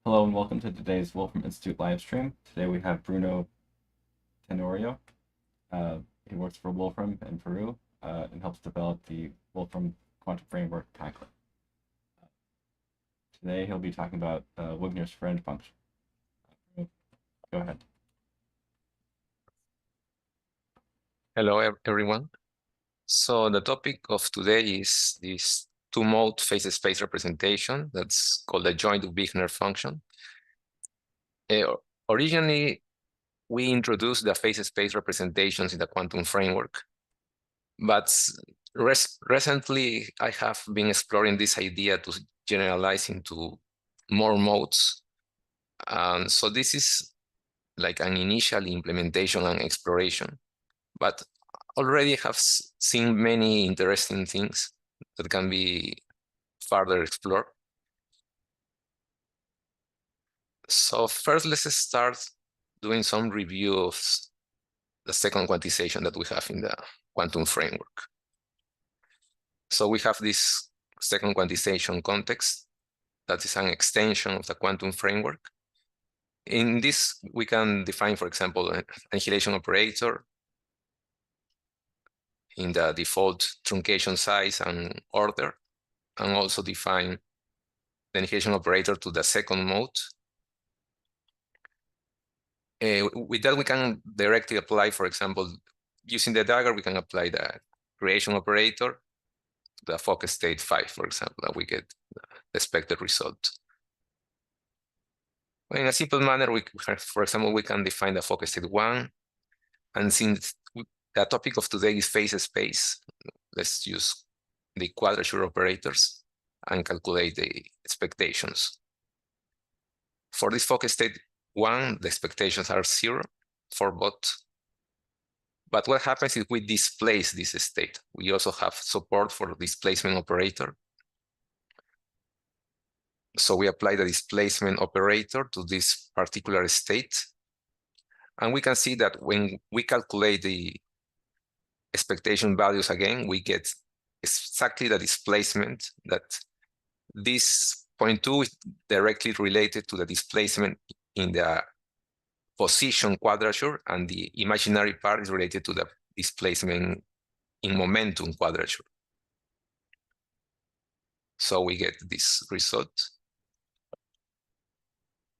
Hello and welcome to today's Wolfram Institute live stream. Today we have Bruno Tenorio. He works for Wolfram in Peru and helps develop the Wolfram quantum framework paclet. Today he'll be talking about Wigner's friend function. Go ahead. Hello, everyone. So the topic of today is this two-mode phase space representation that's called the Join Wigner Function. Originally, we introduced the phase space representations in the quantum framework, but recently I have been exploring this idea to generalize into more modes. So this is like an initial implementation and exploration, but already have seen many interesting things that can be further explored. So first, let's start doing some review of the second quantization that we have in the quantum framework. So we have this second quantization context that is an extension of the quantum framework. In this, we can define, for example, an annihilation operator in the default truncation size and order, and also define the annihilation operator to the second mode. With that, we can directly apply, for example, using the dagger, we can apply the creation operator to the focus state 5, for example, and we get the expected result. In a simple manner, for example, we can define the focus state 1, and since the topic of today is phase space, let's use the quadrature operators and calculate the expectations. For this focus state 1, the expectations are 0 for both. But what happens if we displace this state? We also have support for displacement operator. So we apply the displacement operator to this particular state. And we can see that when we calculate the expectation values again, we get exactly the displacement that this 0.2 is directly related to the displacement in the position quadrature, and the imaginary part is related to the displacement in momentum quadrature. So we get this result.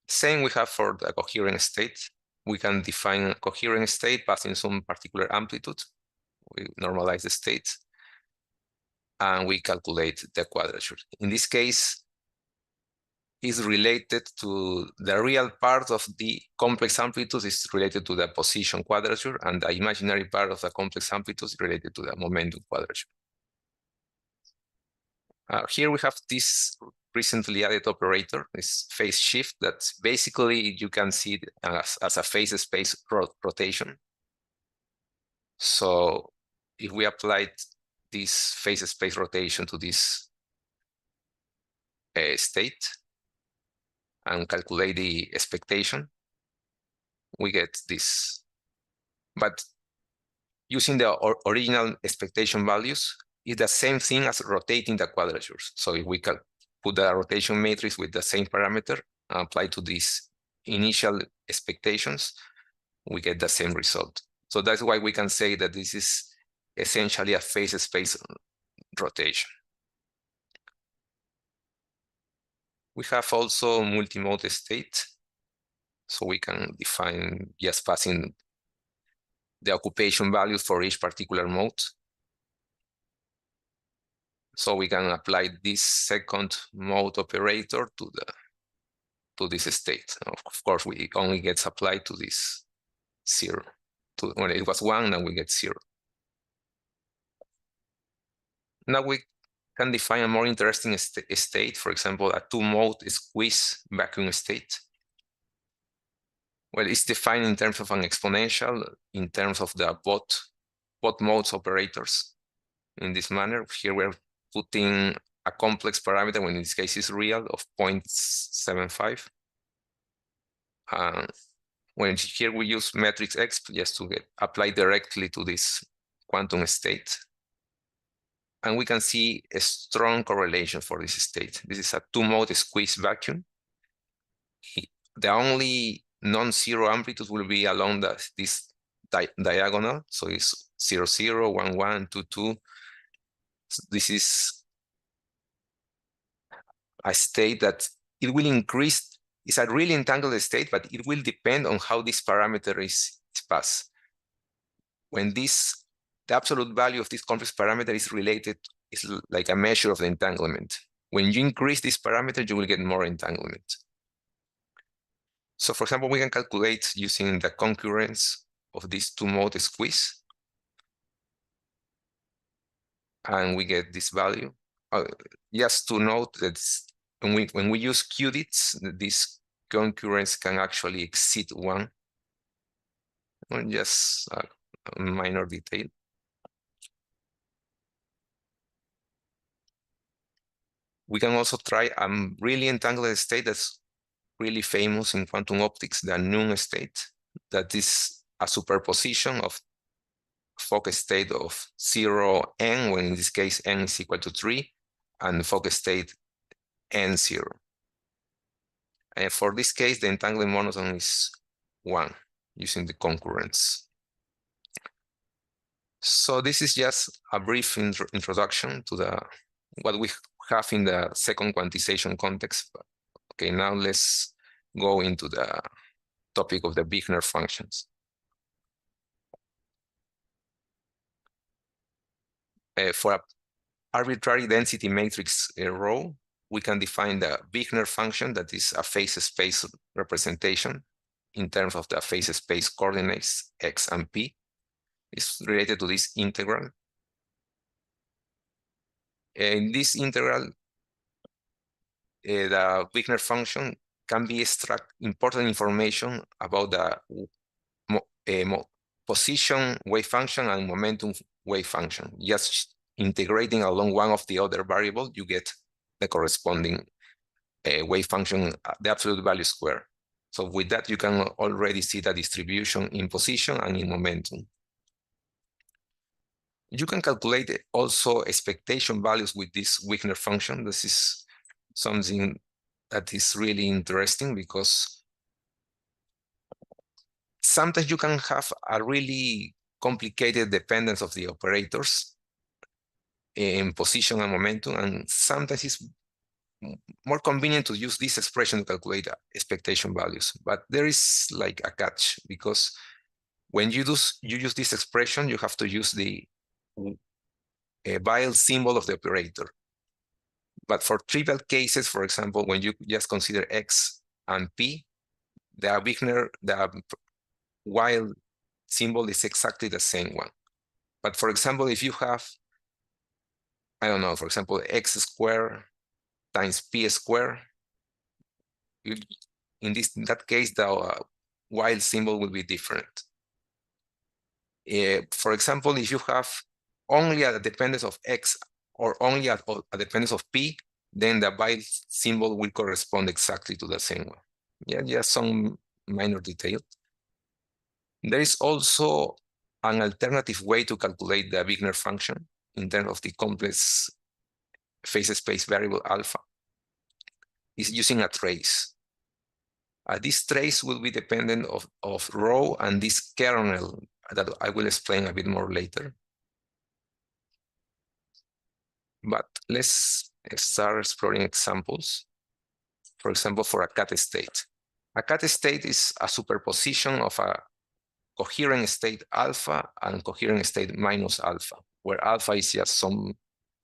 Same we have for the coherent state. We can define a coherent state passing some particular amplitude. We normalize the state, and we calculate the quadrature. In this case, is related to the real part of the complex amplitude is related to the position quadrature, and the imaginary part of the complex amplitude is related to the momentum quadrature. Here we have this recently added operator, this phase shift, that basically you can see it as a phase space rotation. So if we applied this phase space rotation to this state, and calculate the expectation, we get this. But using the original expectation values is the same thing as rotating the quadratures. So if we can put the rotation matrix with the same parameter and apply to these initial expectations, we get the same result. So that's why we can say that this is essentially a phase space rotation. We have also multi-mode state. So we can define just passing the occupation values for each particular mode. So we can apply this second mode operator to this state. Of course, we only gets applied to this 0. When it was 1, then we get 0. Now we can define a more interesting state, for example, a two-mode squeeze vacuum state. Well, it's defined in terms of an exponential, in terms of the both modes operators. In this manner, here we're putting a complex parameter, when in this case is real, of 0.75. When here we use matrix X just to get applied directly to this quantum state. And we can see a strong correlation for this state. This is a two-mode squeeze vacuum. the only non-zero amplitude will be along this diagonal. So it's 0, 0, 1, 1, 2, 2. So this is a state that it will increase. It's a really entangled state, but it will depend on how this parameter is passed. When the absolute value of this complex parameter is related, it's like a measure of the entanglement. When you increase this parameter, you will get more entanglement. So for example, we can calculate using the concurrence of these two-mode squeeze. And we get this value. Just to note that when we use qubits, this concurrence can actually exceed 1. Just a minor detail. We can also try a really entangled state that's really famous in quantum optics, the Nun state, that is a superposition of focus state of 0, n, when in this case n is equal to 3, and focus state n0. And for this case, the entanglement monotone is 1 using the concurrence. So this is just a brief introduction to what we have in the second quantization context. Okay, now let's go into the topic of the Wigner functions. For an arbitrary density matrix rho, we can define the Wigner function that is a phase space representation in terms of the phase space coordinates x and p. It's related to this integral. In this integral, the Wigner function can be extract important information about the position wave function and momentum wave function. Just integrating along one of the other variables, you get the corresponding wave function, the absolute value square. So with that, you can already see the distribution in position and in momentum. You can calculate also expectation values with this Wigner function. This is something that is really interesting because sometimes you can have a really complicated dependence of the operators in position and momentum, and sometimes it's more convenient to use this expression to calculate expectation values. But there is like a catch, because when you use this expression, you have to use the Wiles symbol of the operator. But for trivial cases, for example, when you just consider x and p, the Wiles symbol is exactly the same one. But for example, if you have, I don't know, for example, x squared times p squared, in that case, the Wiles symbol will be different. For example, if you have only a dependence of x or only a dependence of p, then the Wiles symbol will correspond exactly to the same one. Yeah, just some minor detail. There is also an alternative way to calculate the Wigner function in terms of the complex phase space variable alpha. Is using a trace. This trace will be dependent of rho and this kernel that I will explain a bit more later. But let's start exploring examples. For example, for a cat state. A cat state is a superposition of a coherent state alpha and coherent state minus alpha, where alpha is just some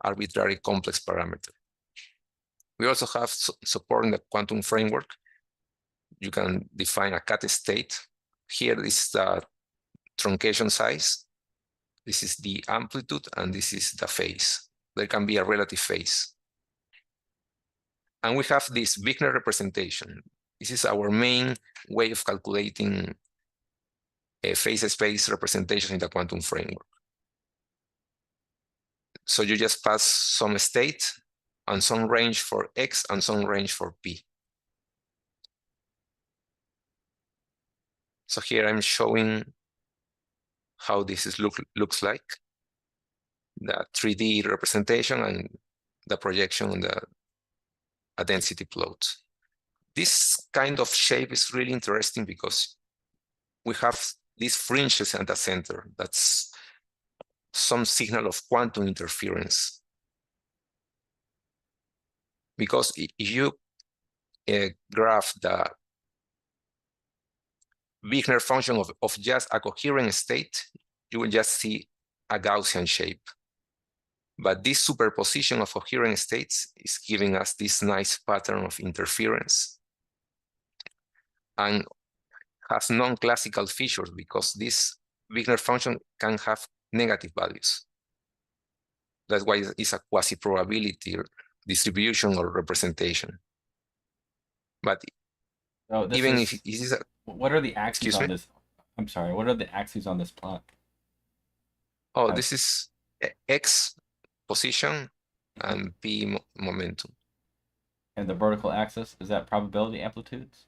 arbitrary complex parameter. We also have support in the quantum framework. You can define a cat state. Here is the truncation size. This is the amplitude, and this is the phase. There can be a relative phase. And we have this Wigner representation. This is our main way of calculating a phase space representation in the quantum framework. So you just pass some state and some range for x and some range for p. So here I'm showing how this looks like, the 3D representation and the projection on the density plot. this kind of shape is really interesting because we have these fringes at the center. That's some signal of quantum interference. Because if you graph the Wigner function of just a coherent state, you will just see a Gaussian shape. But this superposition of coherent states is giving us this nice pattern of interference and has non-classical features because this Wigner function can have negative values. That's why it's a quasi-probability distribution or representation. But even if it is what are the axes on this? I'm sorry, what are the axes on this plot? Oh, this is X position and P momentum. And the vertical axis, is that probability amplitudes?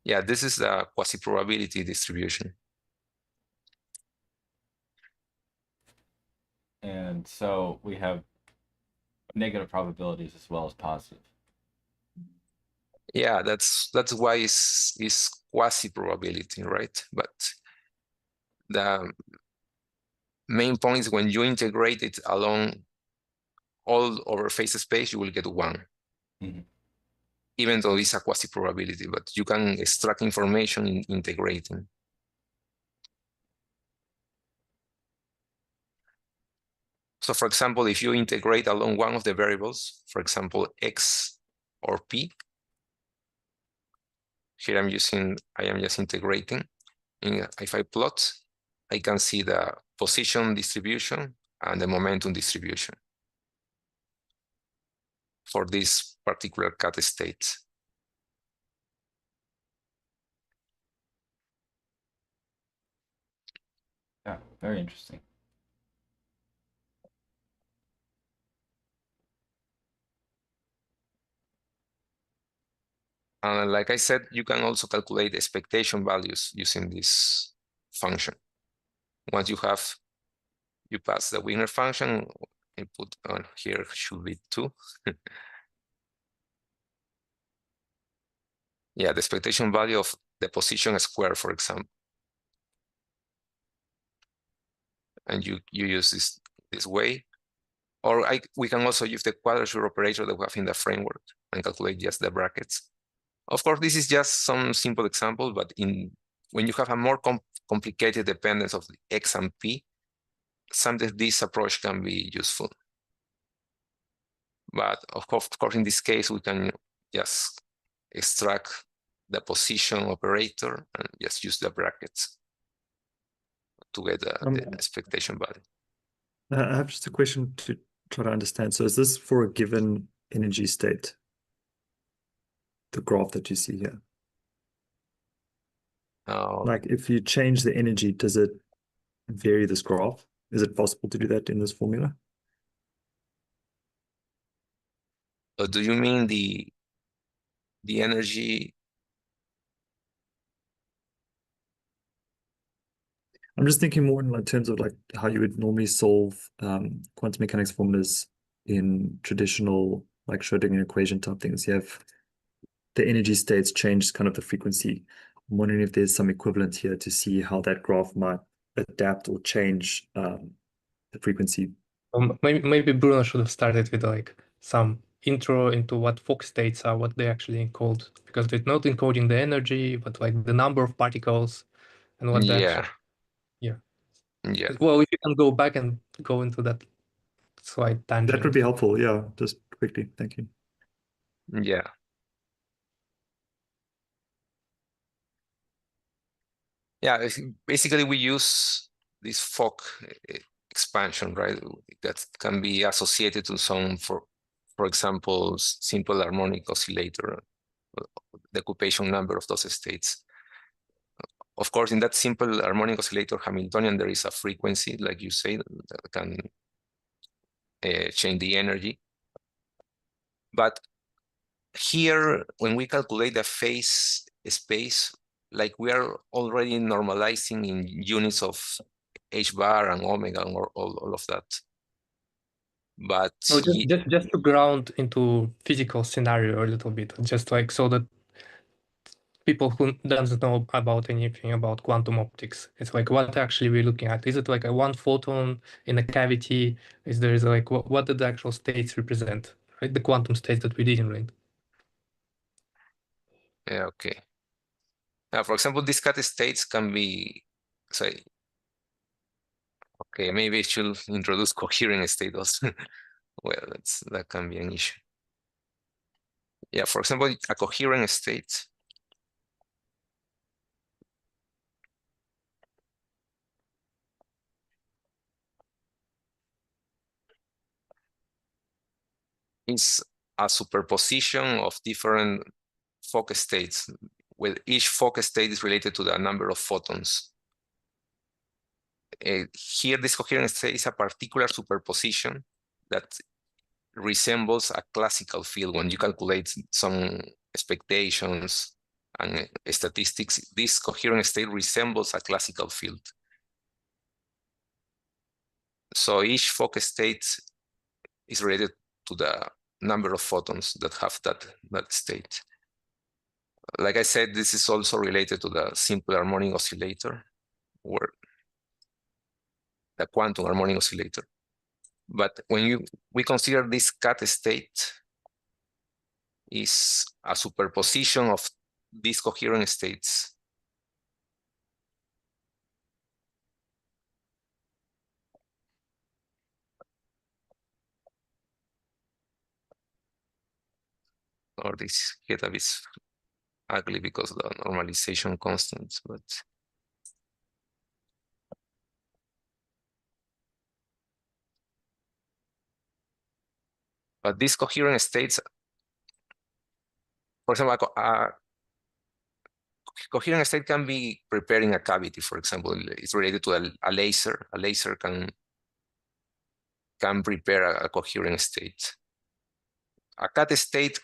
Yeah, this is the quasi-probability distribution. And so we have negative probabilities as well as positive. Yeah, that's why it's quasi-probability, right? But the main point is when you integrate it along all over phase space, you will get 1. Mm-hmm. Even though it's a quasi-probability, but you can extract information in integrating. So for example, if you integrate along one of the variables, for example, X or P, here I am just integrating. And if I plot, I can see the position distribution and the momentum distribution for this particular cut state. Yeah, very interesting. And like I said, you can also calculate expectation values using this function. Once you pass the Wigner function, input on here should be 2. Yeah, the expectation value of the position square, for example. And you use this way. Or we can also use the quadrature operator that we have in the framework and calculate just the brackets. Of course, this is just some simple example, but when you have a more complicated dependence of the X and P, sometimes this approach can be useful. But of course, in this case, we can just extract the position operator and just use the brackets to get the expectation value. I have just a question to try to understand. So is this for a given energy state? The graph that you see here? Like if you change the energy, does it vary this graph? Is it possible to do that in this formula? Do you mean the energy? I'm just thinking more in terms of like how you would normally solve quantum mechanics formulas in traditional like Schrodinger equation type things. You have the energy states change kind of the frequency. I'm wondering if there's some equivalent here to see how that graph might adapt or change the frequency. Maybe Bruno should have started with like some intro into what Fock states are, what they actually encode, because they're not encoding the energy, but like the number of particles and what Yeah. Yeah. Well, if you can go back and go into that slight tangent. That would be helpful. Yeah, just quickly. Thank you. Yeah. Yeah, basically we use this Fock expansion, right? That can be associated to some, for example, simple harmonic oscillator, the occupation number of those states. Of course, in that simple harmonic oscillator Hamiltonian, there is a frequency, like you say, that can change the energy. But here, when we calculate the phase space, like we are already normalizing in units of h bar and omega and all of that. But just to ground into physical scenario a little bit, just like so that people who doesn't know about anything about quantum optics. It's like, what actually we're looking at? Is it like a one photon in a cavity? Is there like what do the actual states represent? Right, the quantum states that we're dealing with. Yeah, okay. Now, for example, these cat states can be, say, okay, maybe I should introduce coherent state also. Well, that can be an issue. Yeah, for example, a coherent state is a superposition of different Fock states, with each Fock state is related to the number of photons. Here, this coherent state is a particular superposition that resembles a classical field. When you calculate some expectations and statistics, this coherent state resembles a classical field. So each Fock state is related to the number of photons that have that state. Like I said, this is also related to the simple harmonic oscillator, or the quantum harmonic oscillator. But when we consider this cat state is a superposition of these coherent states. Or this get a bit ugly because of the normalization constants, but these coherent states, for example, a coherent state can be prepared in a cavity, for example. It's related to a laser. A laser can prepare a coherent state. A cat state,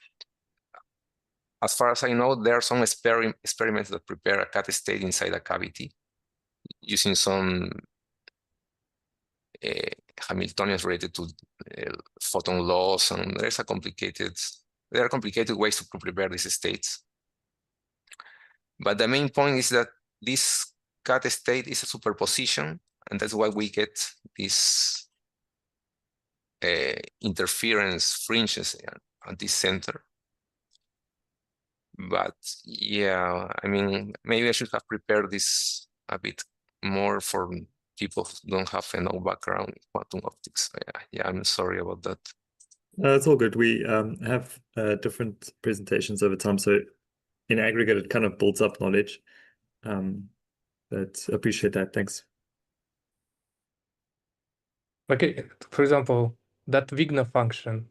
as far as I know, there are some experiments that prepare a cat state inside a cavity using some Hamiltonians related to photon laws, and there are complicated ways to prepare these states. But the main point is that this cat state is a superposition, and that's why we get these interference fringes at this center. But yeah, I mean, maybe I should have prepared this a bit more for people who don't have enough background in quantum optics. Yeah, I'm sorry about that. It's all good. We have different presentations over time, so in aggregate, it kind of builds up knowledge. But appreciate that. Thanks. Okay, for example, that Wigner function,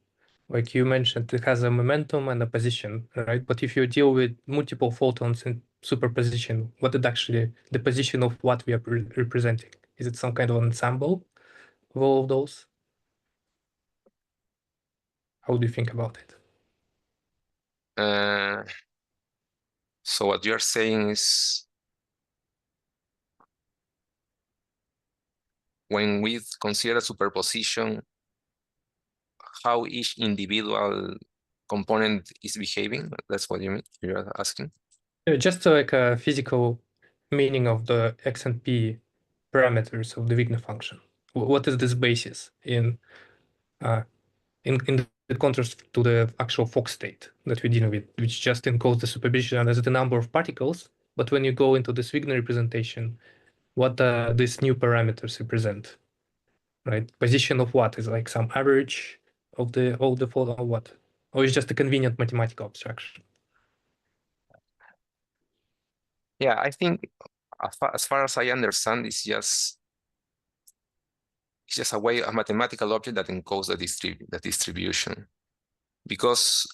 like you mentioned, it has a momentum and a position, right? But if you deal with multiple photons in superposition, what is actually the position of what we are representing? Is it some kind of ensemble of all of those? How do you think about it? So what you're saying is, when we consider superposition, how each individual component is behaving? That's what you're asking? Just like a physical meaning of the x and p parameters of the Wigner function. What is this basis in the contrast to the actual Fock state that we're dealing with, which just encodes the superposition as the number of particles. But when you go into this Wigner representation, what these new parameters represent, right? Position of what is like some average of the photon, or what? Or it's just a convenient mathematical abstraction? Yeah, I think as far as I understand, it's just a way, a mathematical object that encodes the distribution. Because,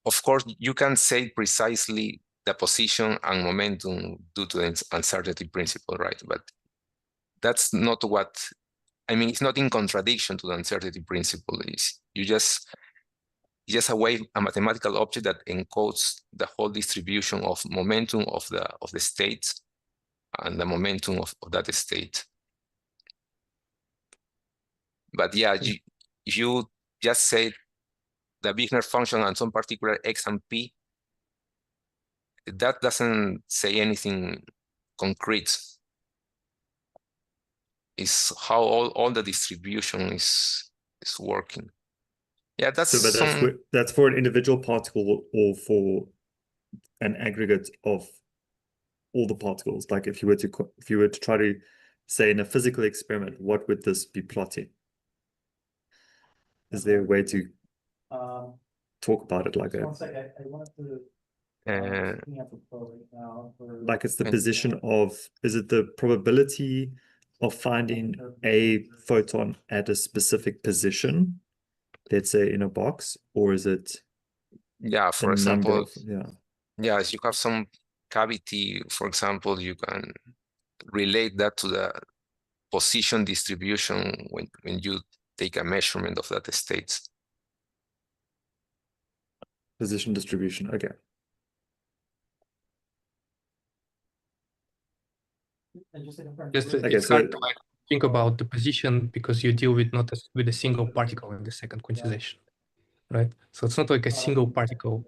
of course, you can say precisely the position and momentum due to the uncertainty principle, right? But that's not what, I mean, it's not in contradiction to the uncertainty principle. It's just a way, a mathematical object that encodes the whole distribution of momentum of the states and the momentum of that state. But yeah, you just say the Wigner function and some particular x and p, that doesn't say anything concrete. It's how all the distribution is working. Yeah, that's So, but that's for an individual particle or for an aggregate of all the particles. Like if you were to try to say in a physical experiment, what would this be plotting? Is there a way to talk about it like that? One second, I wanted to. Looking at the flow right now Like it's the position of, is it the probability of finding a photon at a specific position, let's say in a box, or is it yeah, for a number example, of, yeah. yeah, as you have some cavity, for example, you can relate that to the position distribution when you take a measurement of that state. Position distribution, okay. It's hard to like think about the position because you deal with not with a single particle in the second quantization, right? So it's not like a single particle.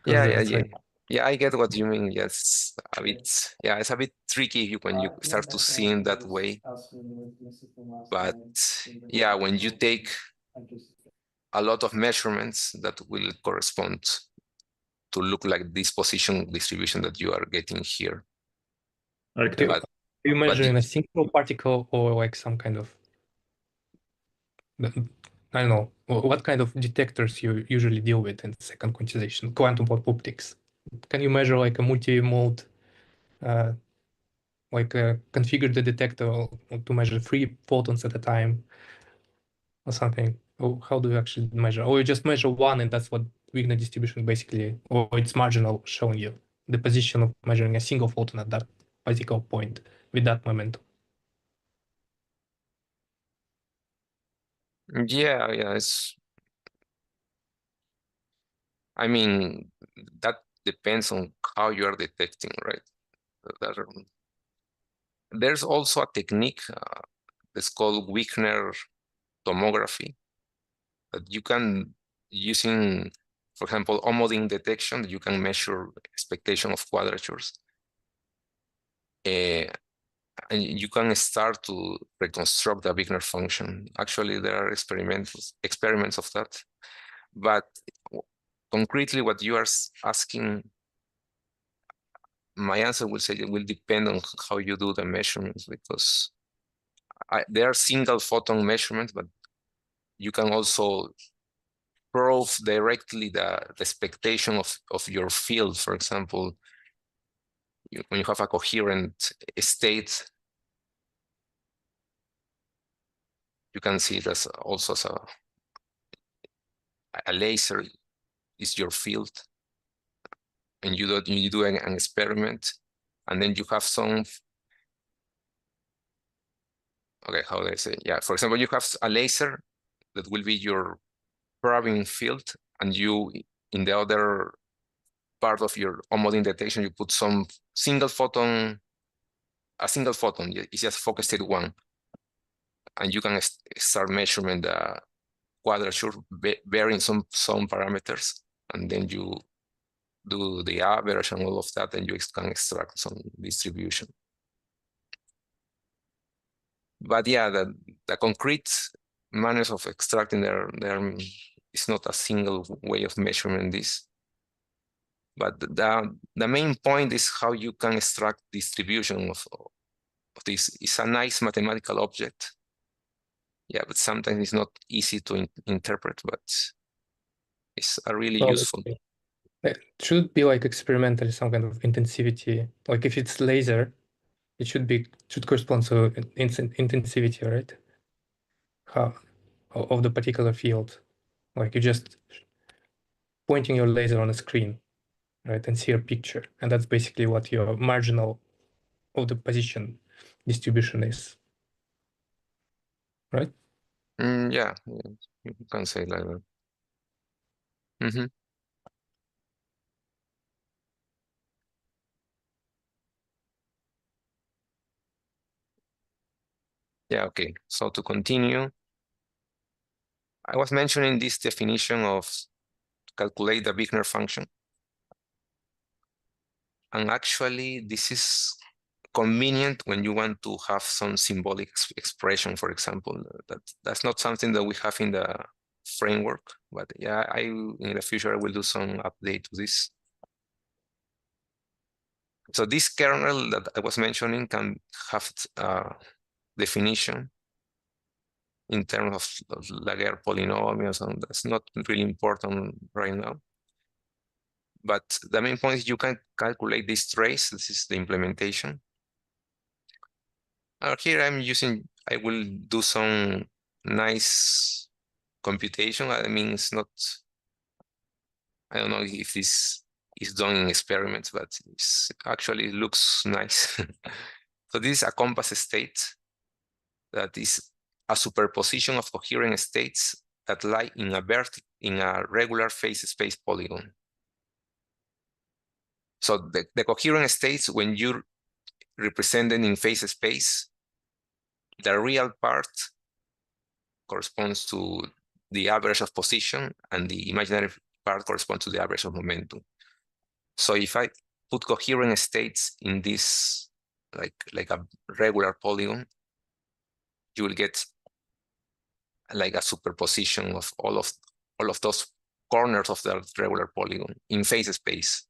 Yeah, I get what you mean. Yes, a bit. Yeah, it's a bit tricky when you start to see in that way. But yeah, when you take a lot of measurements, that will correspond to look like this position distribution that you are getting here. Okay. Are you measuring a single particle or like some kind of, I don't know, what kind of detectors you usually deal with in second quantization, quantum optics? Can you measure like a multi-mode, configure the detector to measure 3 photons at a time or something? Or how do you actually measure? Or you just measure one and that's what Wigner distribution basically, or it's marginal showing you the position of measuring a single photon at that particular point with that momentum. Yeah, I mean, that depends on how you are detecting, right? There's also a technique that's called Wigner tomography that you can, using, for example, homodine detection, you can measure expectation of quadratures. And you can start to reconstruct the Wigner function. Actually, there are experiments of that. But concretely, what you are asking, my answer will say it will depend on how you do the measurements, because there are single photon measurements, but you can also probe directly the expectation of your field. For example, when you have a coherent state, you can see it as also as a laser is your field, and you do an experiment, and then you have some, okay, how do I say? Yeah, for example, you have a laser that will be your probing field, and you, in the other part of your homodine detection, you put some single photon, a single photon, it's just focus state one, and you can start measuring the quadrature varying some parameters, and then you do the average and all of that, and you can extract some distribution. But yeah, the concrete manners of extracting there is not a single way of measuring this. But the main point is how you can extract distribution of this. It's a nice mathematical object. Yeah, but sometimes it's not easy to interpret, but it's a really useful. It should be like experimentally some kind of intensivity. Like if it's laser, it should correspond to intensivity, right? Of the particular field. Like you just pointing your laser on a screen, right, and see a picture, and that's basically what your marginal of the position distribution is, right? Yeah, you can say like that. Yeah, okay. So to continue, I was mentioning this definition of calculate the Wigner function. And actually, this is convenient when you want to have some symbolic expression, for example. That's not something that we have in the framework, but yeah, in the future I will do some update to this. So this kernel that I was mentioning can have definition in terms of Laguerre polynomials, and that's not really important right now. But the main point is you can calculate this trace. This is the implementation. Here I will do some nice computation. I mean, it's not, I don't know if this is done in experiments, but it actually looks nice. So this is a compass state that is a superposition of coherent states that lie in a regular phase space polygon. So the coherent states, when you represent them in phase space, the real part corresponds to the average of position, and the imaginary part corresponds to the average of momentum. So if I put coherent states in this, like a regular polygon, you will get like a superposition of all of those corners of the regular polygon in phase space.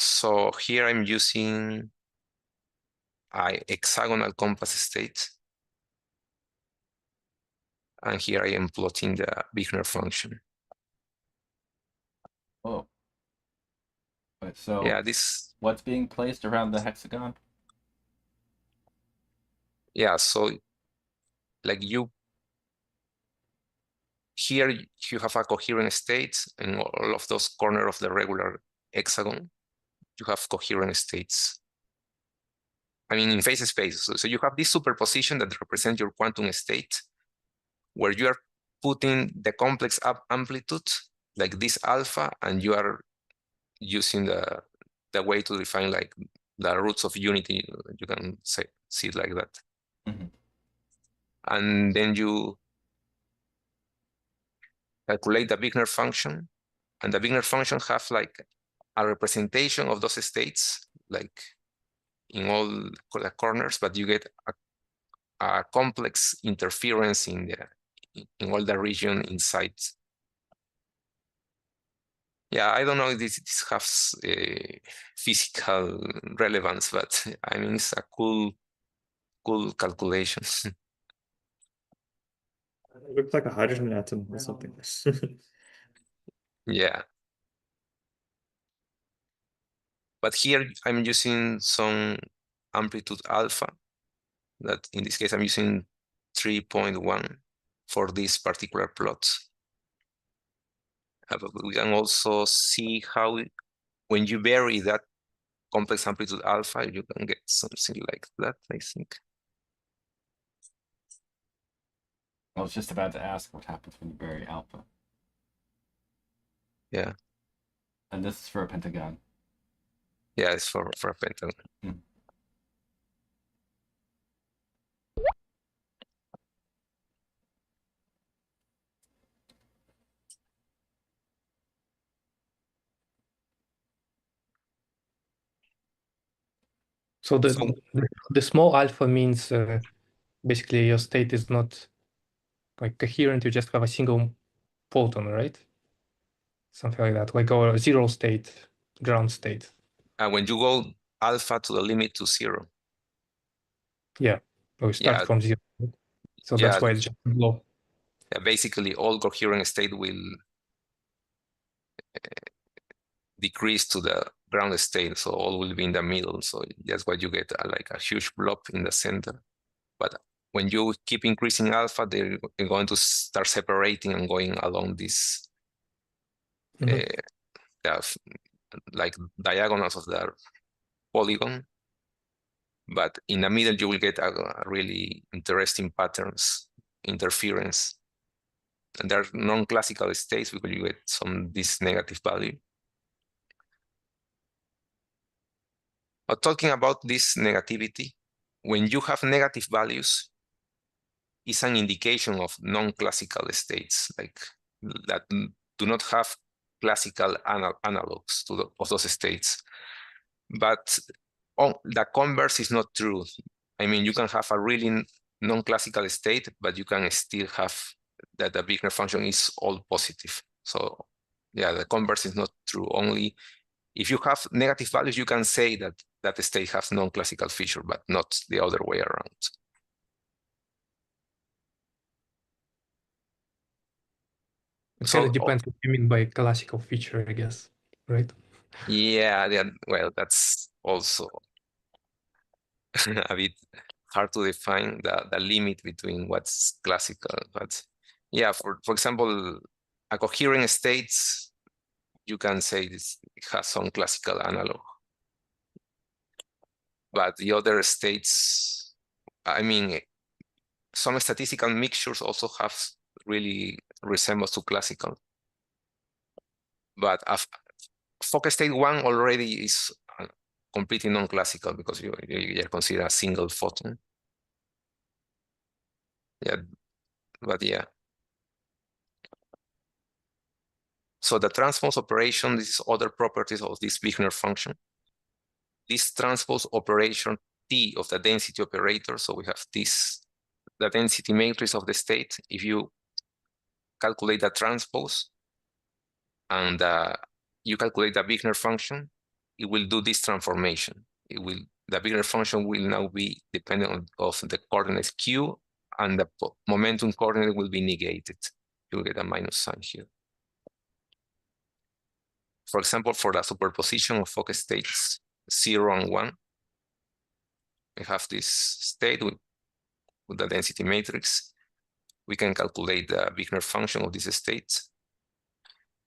So here I'm using a hexagonal compass state, and here I am plotting the Wigner function. Oh. Wait, so Yeah, what's being placed around the hexagon? Yeah, so like here you have a coherent state, and all of those corners of the regular hexagon, you have coherent states. I mean, in phase space. So you have this superposition that represents your quantum state, where you are putting the complex amplitude, like this alpha, and you are using the way to define like the roots of unity. You can see it like that. Mm-hmm. And then you calculate the Wigner function, and the Wigner function have like a representation of those states, like in all the corners, but you get a complex interference in all the region inside. Yeah, I don't know if this has physical relevance, but I mean, it's a cool calculation. It looks like a hydrogen atom or something. Yeah. But here I'm using some amplitude alpha, that in this case I'm using 3.1 for this particular plot. But we can also see how when you vary that complex amplitude alpha, you can get something like that, I think. I was just about to ask what happens when you vary alpha. Yeah. And this is for a pentagon. Yeah, it's for a pentagon. Hmm. So the small alpha means basically your state is not like coherent, you just have a single photon, right? Something like that, like our zero state, ground state. When you go alpha to the limit to 0. Yeah, we start Yeah. from 0. So Yeah. that's why it's just low. Yeah, basically all coherent state will decrease to the ground state, so all will be in the middle. So that's why you get like a huge blob in the center. But when you keep increasing alpha, they're going to start separating and going along this like diagonals of the polygon. But in the middle, you will get a really interesting patterns, interference. And there are non-classical states because you get this negative value. But talking about this negativity, when you have negative values, it's an indication of non-classical states, like that do not have classical analogs of those states. But the converse is not true. I mean, you can have a really non-classical state, but you can still have that the Wigner function is all positive. So yeah, the converse is not true. Only if you have negative values, you can say that that state has non-classical feature, but not the other way around. It So kind of depends what you mean by classical feature, I guess, right? yeah, well, that's also a bit hard to define the limit between what's classical. But yeah, for example, a coherent state, you can say it has some classical analog. But the other states, I mean, some statistical mixtures also have really resemblance to classical. But focus state 1 already is completely non-classical because you consider a single photon. Yeah, but yeah. So the transpose operation, these other properties of this Wigner function. This transpose operation T of the density operator. So we have this, the density matrix of the state. If you calculate the transpose and you calculate the Wigner function, it will do this transformation. The Wigner function will now be dependent of the coordinates q, and the momentum coordinate will be negated. You'll get a minus sign here. For example, for the superposition of focus states 0 and 1, we have this state with the density matrix. We can calculate the Wigner function of these states.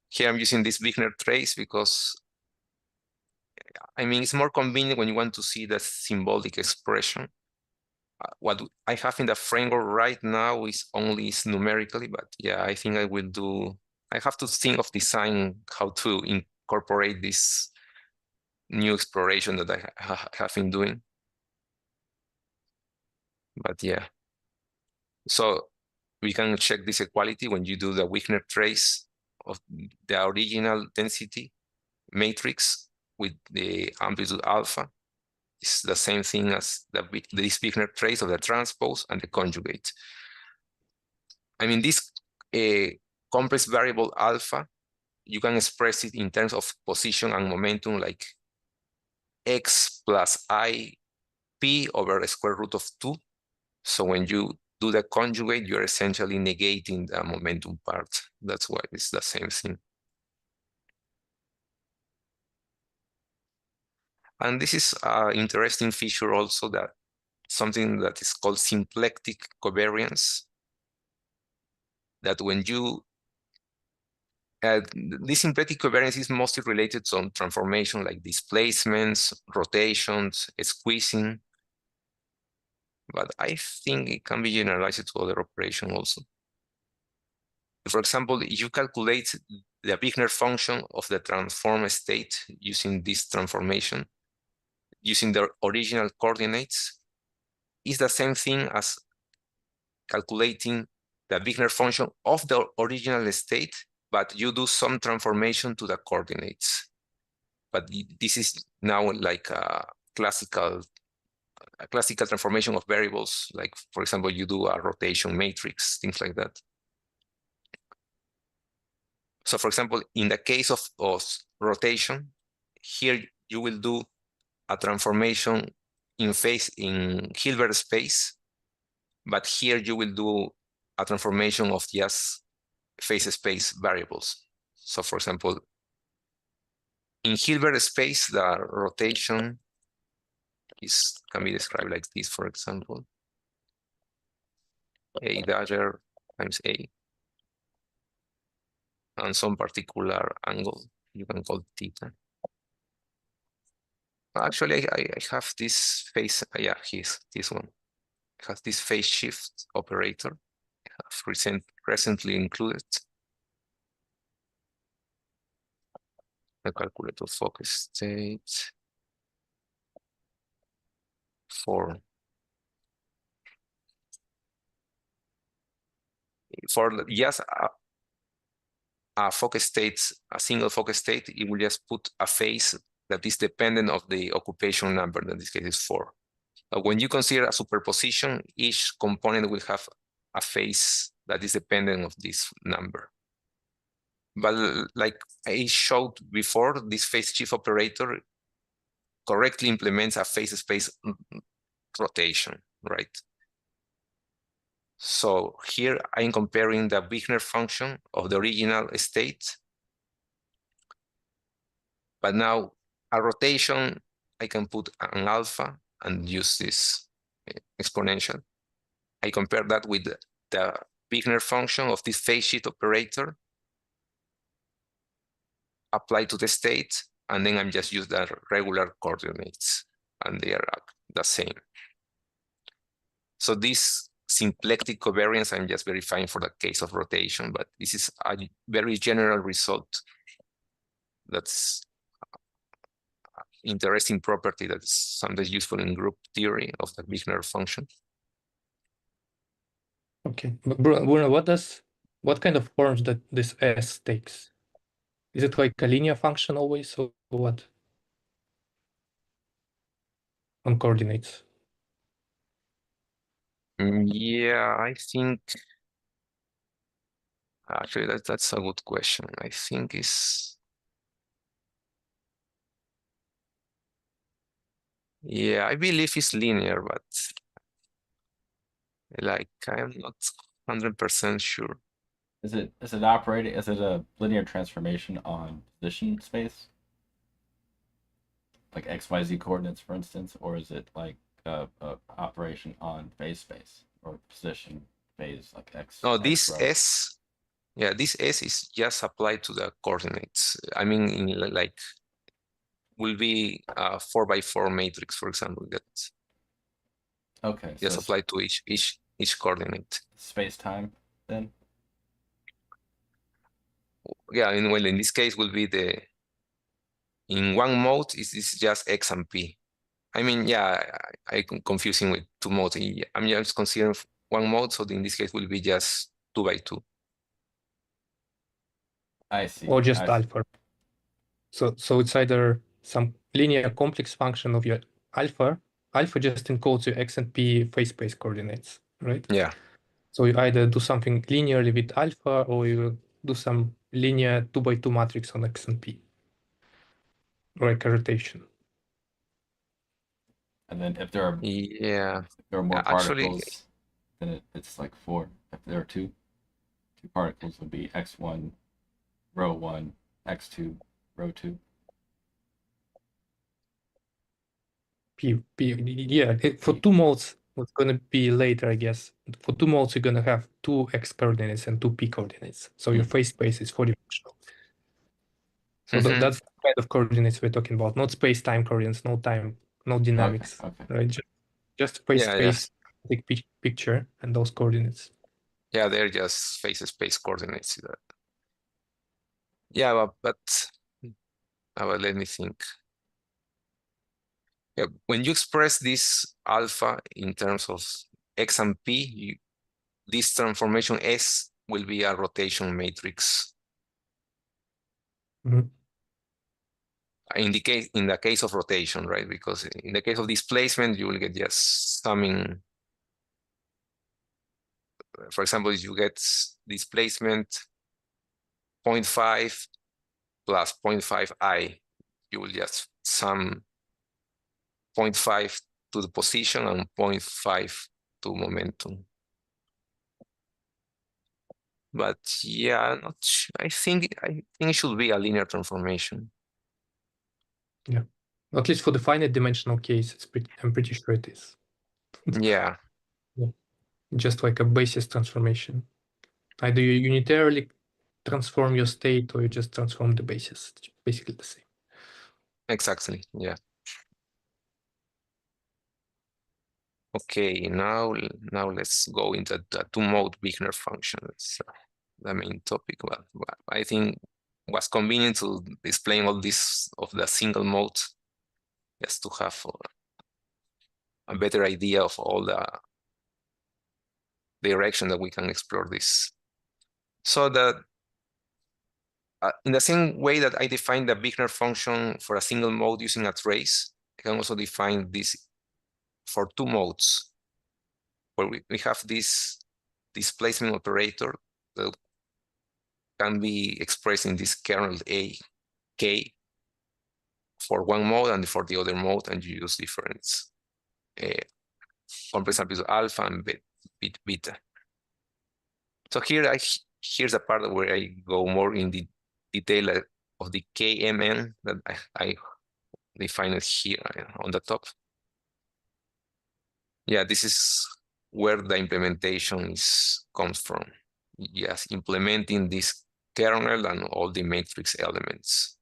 Here I'm using this Wigner trace because, I mean, it's more convenient when you want to see the symbolic expression. What I have in the framework right now is only numerically, but yeah, I think I have to think of design how to incorporate this new exploration that I have been doing. But yeah, so we can check this equality when you do the Wigner trace of the original density matrix with the amplitude alpha. It's the same thing as this Wigner trace of the transpose and the conjugate. I mean, this complex variable alpha, you can express it in terms of position and momentum, like x plus I p over the square root of 2. So when you do the conjugate, you're essentially negating the momentum part. That's why it's the same thing. And this is an interesting feature also, that something that is called symplectic covariance. That when you this symplectic covariance is mostly related to some transformation like displacements, rotations, squeezing. But I think it can be generalized to other operations also. For example, if you calculate the Wigner function of the transformed state using this transformation, using the original coordinates, is the same thing as calculating the Wigner function of the original state, but you do some transformation to the coordinates. But this is now like a classical transformation of variables. Like, for example, you do a rotation matrix, things like that. So for example, in the case of rotation, here you will do a transformation in Hilbert space, but here you will do a transformation of just phase space variables. So for example, in Hilbert space, the rotation can be described like this, for example. A dasher times A, and some particular angle you can call theta. Actually, I have this phase, yeah, this one. It has this phase shift operator. I have recently included. I calculate the focus state for yes, a focus state, a single focus state, it will just put a phase that is dependent of the occupation number, that in this case is 4. When you consider a superposition, each component will have a phase that is dependent of this number. But like I showed before, this phase shift operator correctly implements a phase space rotation, right? So here I'm comparing the Wigner function of the original state. But now a rotation, I can put an alpha and use this exponential. I compare that with the Wigner function of this phase shift operator, apply to the state, and then I'm just use the regular coordinates, and they are the same. So this symplectic covariance I'm just verifying for the case of rotation, but this is a very general result. That's interesting property that's sometimes useful in group theory of the Wigner function. Okay, but Bruno, what kind of forms that this S takes? Is it like a linear function always, or what? On coordinates. Yeah, I think actually that's a good question. I think it's yeah, I believe it's linear, but like I'm not 100% sure. Is it operating? Is it a linear transformation on position space, like XYZ coordinates, for instance, or is it like a operation on phase space or position phase, like X? No, X this row? S, yeah, this S is just applied to the coordinates. I mean, in like will be a 4x4 matrix, for example, that Okay, just so applied to each coordinate. space time then. Yeah, well, in this case will be in one mode is just X and P. I mean, yeah, I'm confusing with two modes. I'm just considering one mode, so in this case will be just 2x2. I see. Or just I see. alpha. So it's either some linear complex function of your alpha. Alpha just encodes your X and P phase space coordinates, right? Yeah. So you either do something linearly with alpha, or you do some linear 2x2 matrix on X and P, like a rotation. And then if there are more Actually, particles, then it's like 4. If there are two particles, would be x1 row 1, x2 row 2. For two modes, what's going to be later, I guess. For two modes, you're going to have 2 X coordinates and 2 P coordinates. So your phase space is fully functional. So that's the kind of coordinates we're talking about, not space-time coordinates, no time, no dynamics, Okay. right? Just phase space, big picture, and those coordinates. Yeah, they're just phase space coordinates. Yeah, but let me think. Yeah, when you express this alpha in terms of X and P, this transformation S will be a rotation matrix. Mm-hmm. In the case of rotation, right? Because in the case of displacement, you will get just summing. For example, if you get displacement 0.5 plus 0.5 I, you will just sum 0.5 to the position and 0.5 to momentum. But yeah, I think it should be a linear transformation. Yeah, at least for the finite dimensional case, I'm pretty sure it is. Yeah. Just like a basis transformation. Either you unitarily transform your state or you just transform the basis. It's basically the same. Exactly, yeah. Okay, now let's go into the two-mode Wigner function. That's the main topic. Well, I think it was convenient to explain all this of the single mode just to have a better idea of all the direction that we can explore this. So in the same way that I define the Wigner function for a single mode using a trace, I can also define this for two modes, where we have this displacement operator that can be expressed in this kernel A, K, for one mode and for the other mode, and you use different complex amplitude alpha and beta. So here's a part where I go more in the detail of the KMN that I defined here on the top. Yeah, this is where the implementation comes from. Yes, implementing this kernel and all the matrix elements.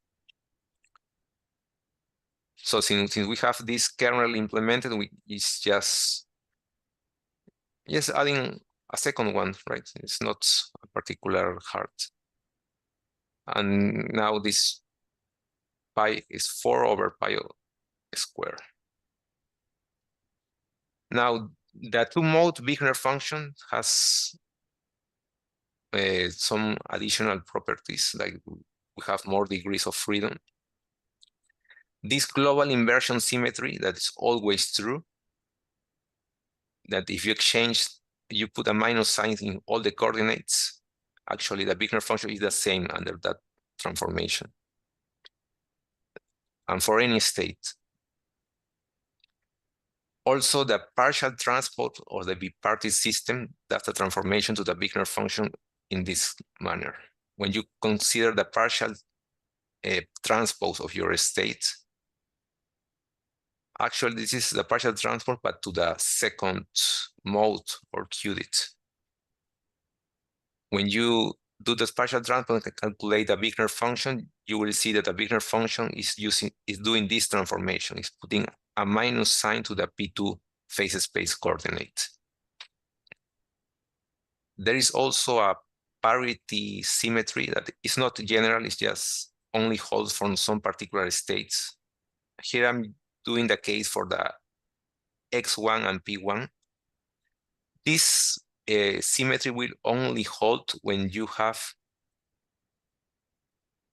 So since we have this kernel implemented, it's just adding a second one, right? It's not a particular hard. And now this pi is 4 over pi square. Now the two-mode Wigner function has some additional properties, like we have more degrees of freedom. This global inversion symmetry that is always true, that if you put a minus sign in all the coordinates, actually the Wigner function is the same under that transformation. And for any state. Also, the partial transport or the bipartite system, that's the transformation to the Wigner function in this manner. When you consider the partial transpose of your state, actually this is the partial transport, but to the second mode or qubit. When you do the partial transport and calculate the Wigner function, you will see that the Wigner function is doing this transformation. It's putting a minus sign to the P2 phase space coordinate. There is also a parity symmetry that is not general, it's just only holds from some particular states. Here I'm doing the case for the X1 and P1. This symmetry will only hold when you have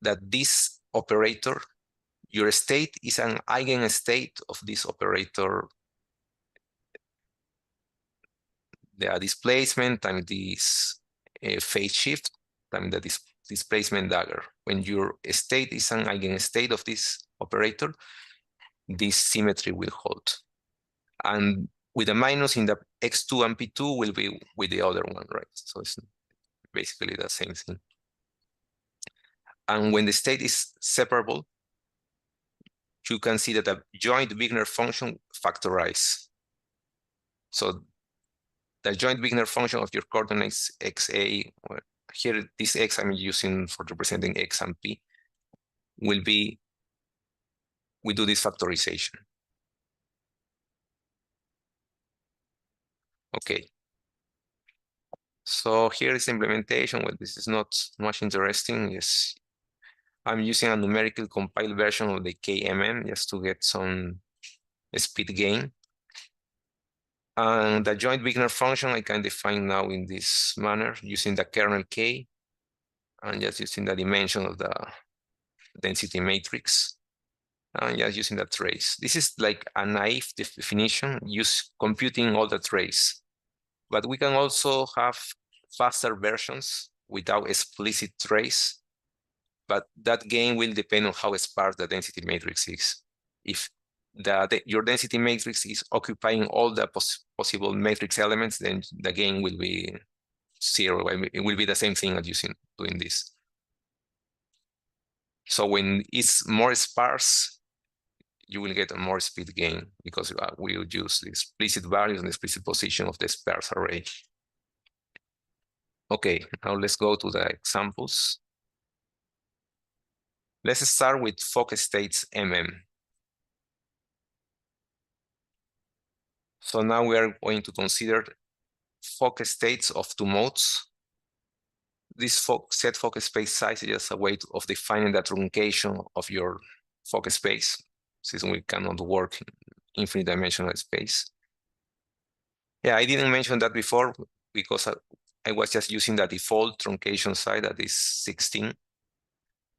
that this operator, your state is an eigenstate of this operator, the displacement times this phase shift times the displacement dagger. When your state is an eigenstate of this operator, this symmetry will hold. And with a minus in the X2 and P2 will be with the other one, right? So it's basically the same thing. And when the state is separable, you can see that the joint Wigner function factorize. So the joint Wigner function of your coordinates XA, or here this X I'm using for representing X and P, will be, we do this factorization. Okay. So here is the implementation. Well, this is not much interesting. Yes, I'm using a numerical compiled version of the KMN just to get some speed gain. And the joint Wigner function I can define now in this manner using the kernel K and just using the dimension of the density matrix and just using the trace. This is like a naive definition, use computing all the trace. But we can also have faster versions without explicit trace, but that gain will depend on how sparse the density matrix is. If your density matrix is occupying all the possible matrix elements, then the gain will be 0. It will be the same thing as doing this. So when it's more sparse, you will get a more speed gain because we will use the explicit values and the explicit position of the sparse array. Okay, now let's go to the examples. Let's start with Fock states MM. So now we are going to consider Fock states of two modes. This set Fock space size is just a way of defining the truncation of your Fock space, since we cannot work in infinite dimensional space. Yeah, I didn't mention that before because I was just using the default truncation size that is 16.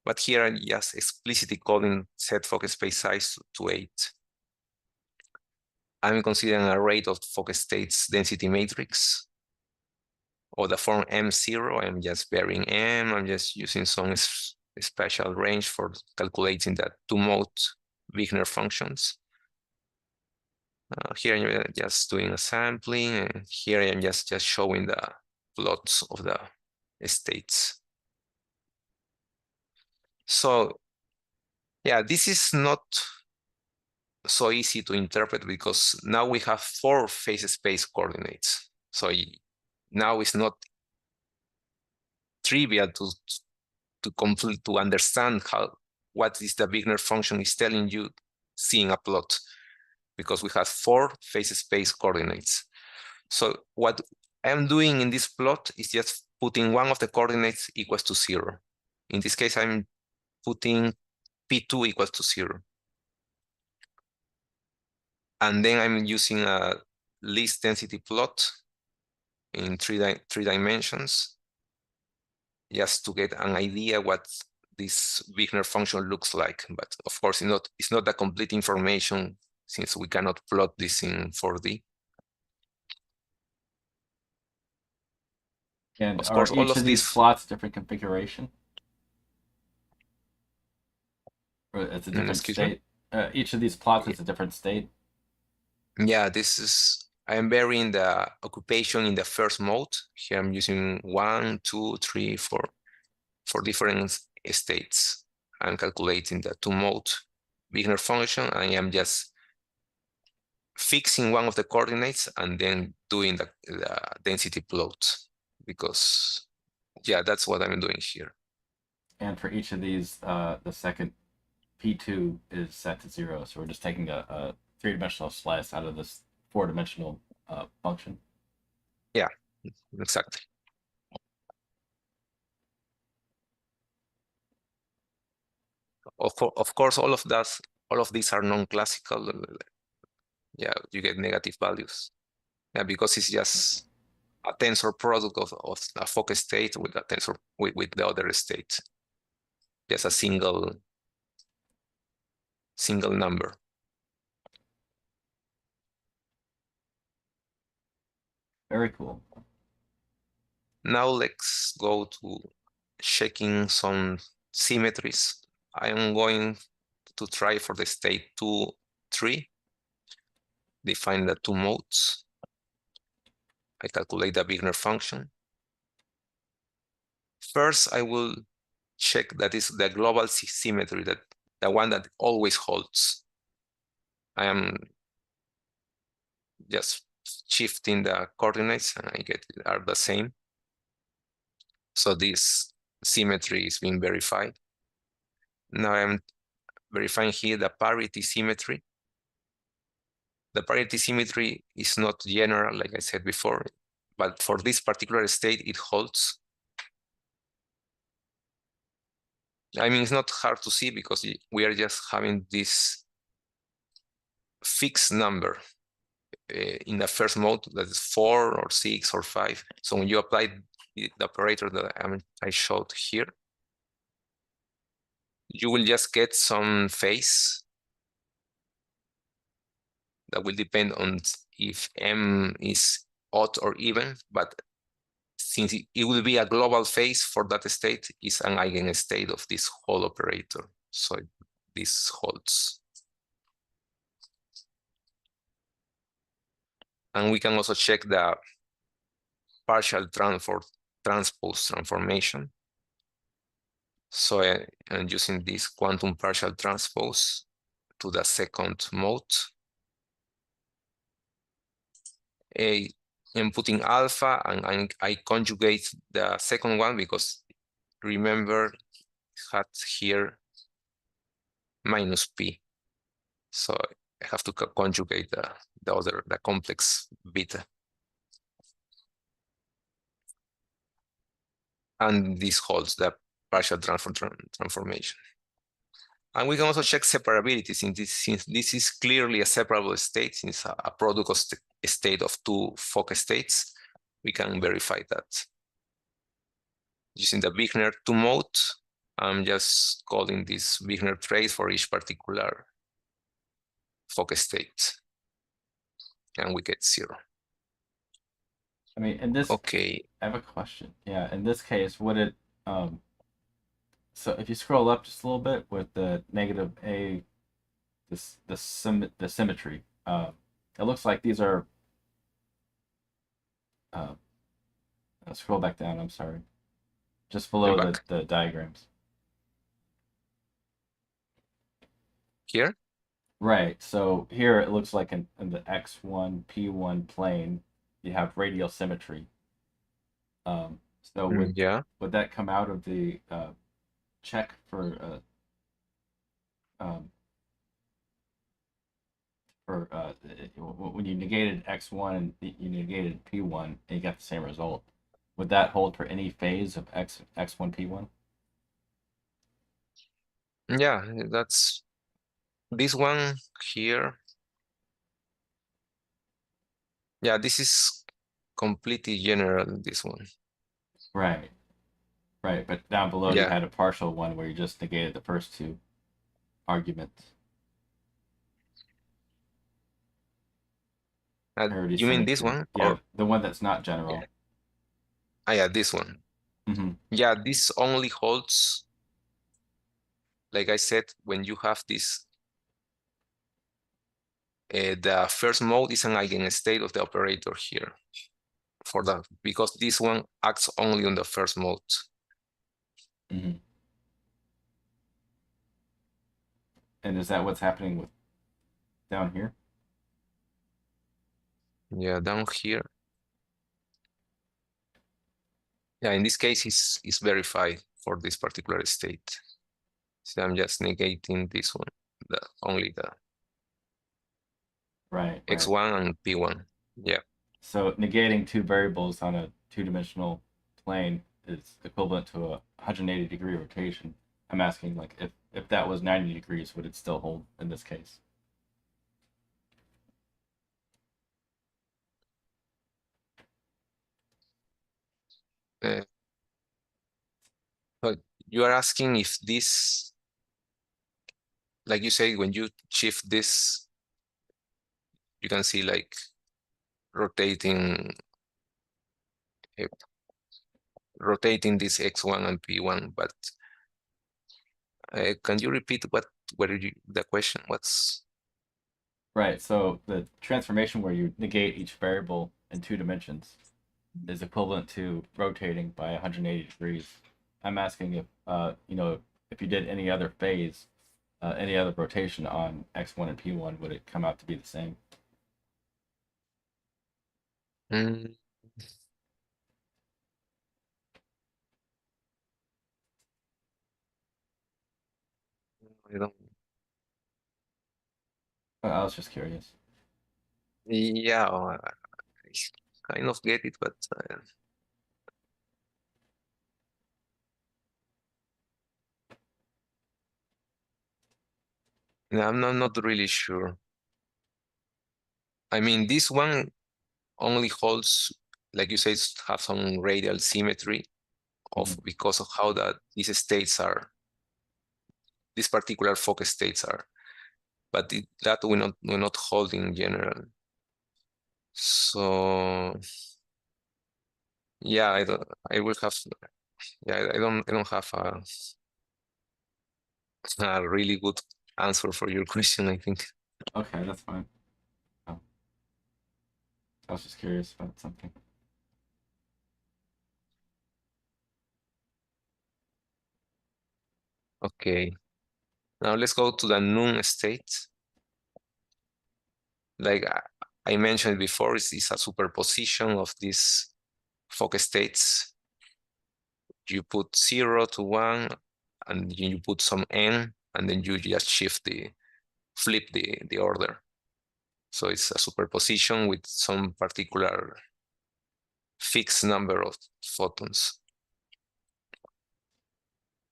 But here I'm just explicitly calling set focus space size to 8. I'm considering an array of focus states density matrix of the form M0. I'm just varying M. I'm just using some special range for calculating the two-mode Wigner functions. Here I'm just doing a sampling, and here I'm just showing the plots of the states. So yeah, this is not so easy to interpret because now we have 4 phase space coordinates. So now it's not trivial to understand what is the Wigner function is telling you seeing a plot, because we have 4 phase space coordinates. So what I'm doing in this plot is just putting one of the coordinates equals to 0. In this case, I'm putting P2 equals to 0. And then I'm using a least density plot in three dimensions, just to get an idea what this Wigner function looks like. But of course, it's not the complete information, since we cannot plot this in 4D. And of are course, all each of of these these plots different configuration? Or it's a different excuse me? state? Each of these plots is a different state? Yeah, I am varying the occupation in the first mode. Here I'm using 1, 2, 3, 4 for different states. I'm calculating the two-mode Wigner function. I am just fixing one of the coordinates and then doing the density plot, because yeah, that's what I'm doing here. And for each of these, the second P2 is set to 0. So we're just taking a 3-dimensional slice out of this 4-dimensional function. Yeah, exactly. Of course, all of these are non-classical. Yeah, you get negative values. Yeah, because it's just a tensor product of a focus state with a tensor with the other state. Just a single number. Very cool. Now let's go to checking some symmetries. I am going to try for the state 2, 3. Define the two modes. I calculate the Wigner function. First, I will check that is the global symmetry, that the one that always holds. I am just shifting the coordinates and I get are the same. So this symmetry is being verified. Now I'm verifying here the parity symmetry. The parity symmetry is not general, like I said before, but for this particular state, it holds. I mean, it's not hard to see because we are just having this fixed number in the first mode, that is 4 or 6 or 5. So when you apply the operator that I showed here, you will just get some phase that will depend on if M is odd or even, but since it will be a global phase for that state, is an eigenstate of this whole operator. So this holds. And we can also check the partial transpose transformation. So I'm using this quantum partial transpose to the second mode. I'm putting alpha and I conjugate the second one because remember it had here minus P. So I have to conjugate the complex beta. And this holds the partial transformation. And we can also check separability since this is clearly a separable state, since a product of state of 2 focus states, we can verify that. Using the Wigner 2 mode, I'm just calling this Wigner trace for each particular focus state. And we get 0. I mean, in this, Okay. I have a question. Yeah, in this case, would it, so if you scroll up just a little bit with the negative A, the symmetry, it looks like these are, scroll back down, I'm sorry. Just below the diagrams. Here? Right, so here it looks like in the X1, P1 plane, you have radial symmetry. So would that come out of the check for when you negated X1 and you negated P1 and you got the same result? Would that hold for any phase of X1, P1? Yeah, that's this one here. Yeah, this is completely general, this one. Right. Right, but down below you had a partial one where you just negated the first two arguments. You mean this one? Yeah, or the one that's not general. Yeah, this one. Mm-hmm. Yeah, this only holds, like I said, when you have this, the first mode is an eigenstate of the operator here. For that, because this one acts only on the first mode. Mm-hmm. And is that what's happening with down here? Yeah, down here. Yeah, in this case, it's verified for this particular state. So I'm just negating this one, only the right. X1 and P1. Yeah. So negating two variables on a two-dimensional plane is equivalent to a 180-degree rotation. I'm asking, like, if that was 90 degrees, would it still hold in this case? But you are asking if this, like you say, when you shift this, you can see like rotating this X1 and P1, but can you repeat the question? What's Right, so the transformation where you negate each variable in 2 dimensions is equivalent to rotating by 180 degrees. I'm asking if, if you did any other phase, any other rotation on X1 and P1, would it come out to be the same? I was just curious. Yeah, I kind of get it, but I'm not really sure. I mean, this one only holds, like you say, have some radial symmetry of because of how these states are, these particular focus states are, but that will not hold in general. So yeah, I don't have a really good answer for your question, I think. Okay, that's fine. Oh. I was just curious about something. Okay, now let's go to the null state. Like I mentioned before, it's a superposition of these focus states. You put 0 to 1, and you put some n, and then you just flip the order. So it's a superposition with some particular fixed number of photons.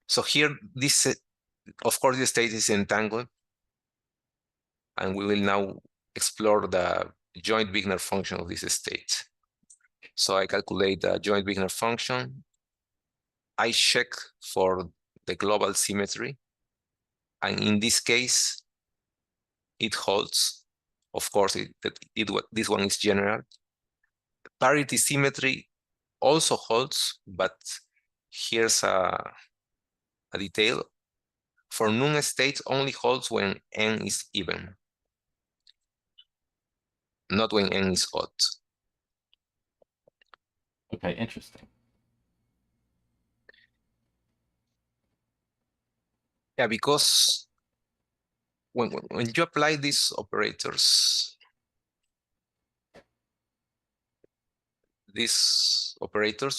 So here, of course, the state is entangled, and we will now explore the joint Wigner function of this state. So I calculate the joint Wigner function. I check for the global symmetry. And in this case, it holds. Of course, this one is general. Parity symmetry also holds, but here's a detail. For Nun states, only holds when n is even, not when n is odd. Okay, interesting. Yeah, because when you apply these operators,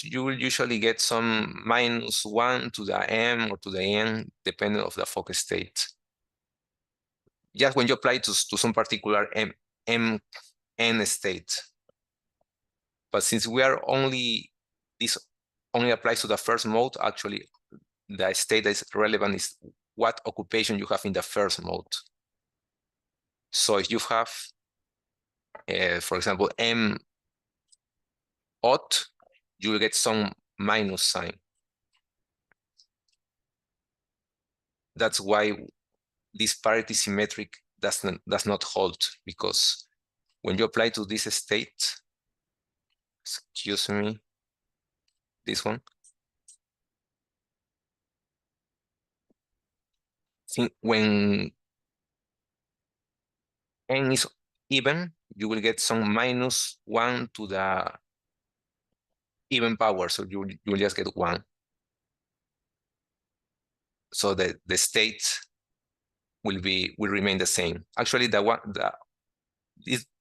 you will usually get some -1 to the m or to the n, depending of the focus state. Just when you apply to some particular n state. But since this only applies to the first mode, actually, the state that is relevant is what occupation you have in the first mode. So if you have, for example, m odd, you will get some minus sign. That's why this parity symmetric does not hold, because when you apply to this state, excuse me, this one, when n is even, you will get some -1 to the even power, so you will just get 1. So the state will remain the same. Actually,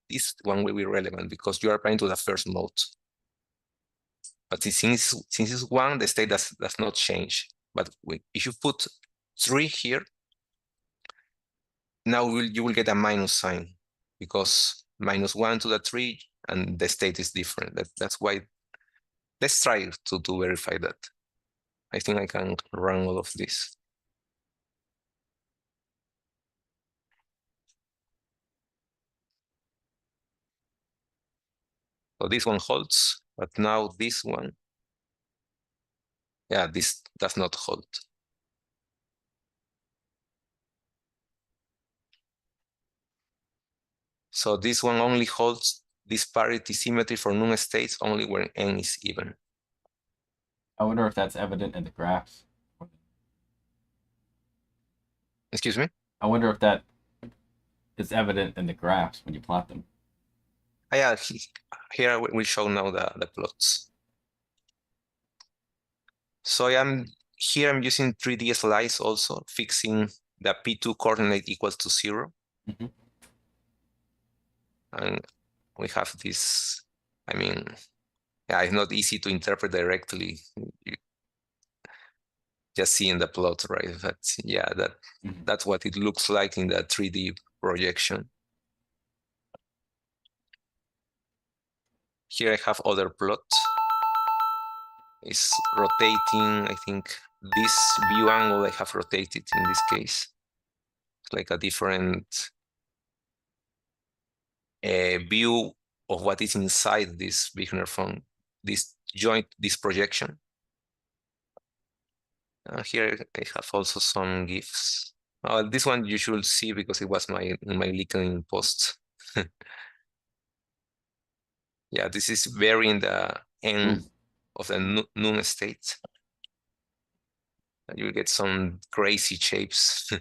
this one will be relevant because you are applying to the first mode. But since it's 1, the state does not change. But if you put 3 here, now you will get a minus sign, because -1 to the 3 and the state is different. That's why. Let's try to verify that. I think I can run all of this. So this one holds, but now this one, yeah, this does not hold. So this one only holds this parity symmetry for Nun states only when n is even. I wonder if that's evident in the graphs. Excuse me? I wonder if that is evident in the graphs when you plot them. Yeah, here we show now the plots. So I'm using 3D slice also, fixing the P2 coordinate equals to 0. Mhm. And we have this, I mean, yeah, it's not easy to interpret directly. You just see in the plot, right? But yeah, that's what it looks like in the 3D projection. Here I have other plot. It's rotating, I think this view angle I have rotated in this case. It's like a different view of what is inside this Wigner function, this projection. Here I have also some GIFs. This one you should see because it was my LinkedIn post. Yeah, this is varying the n of the Nun state. And you get some crazy shapes.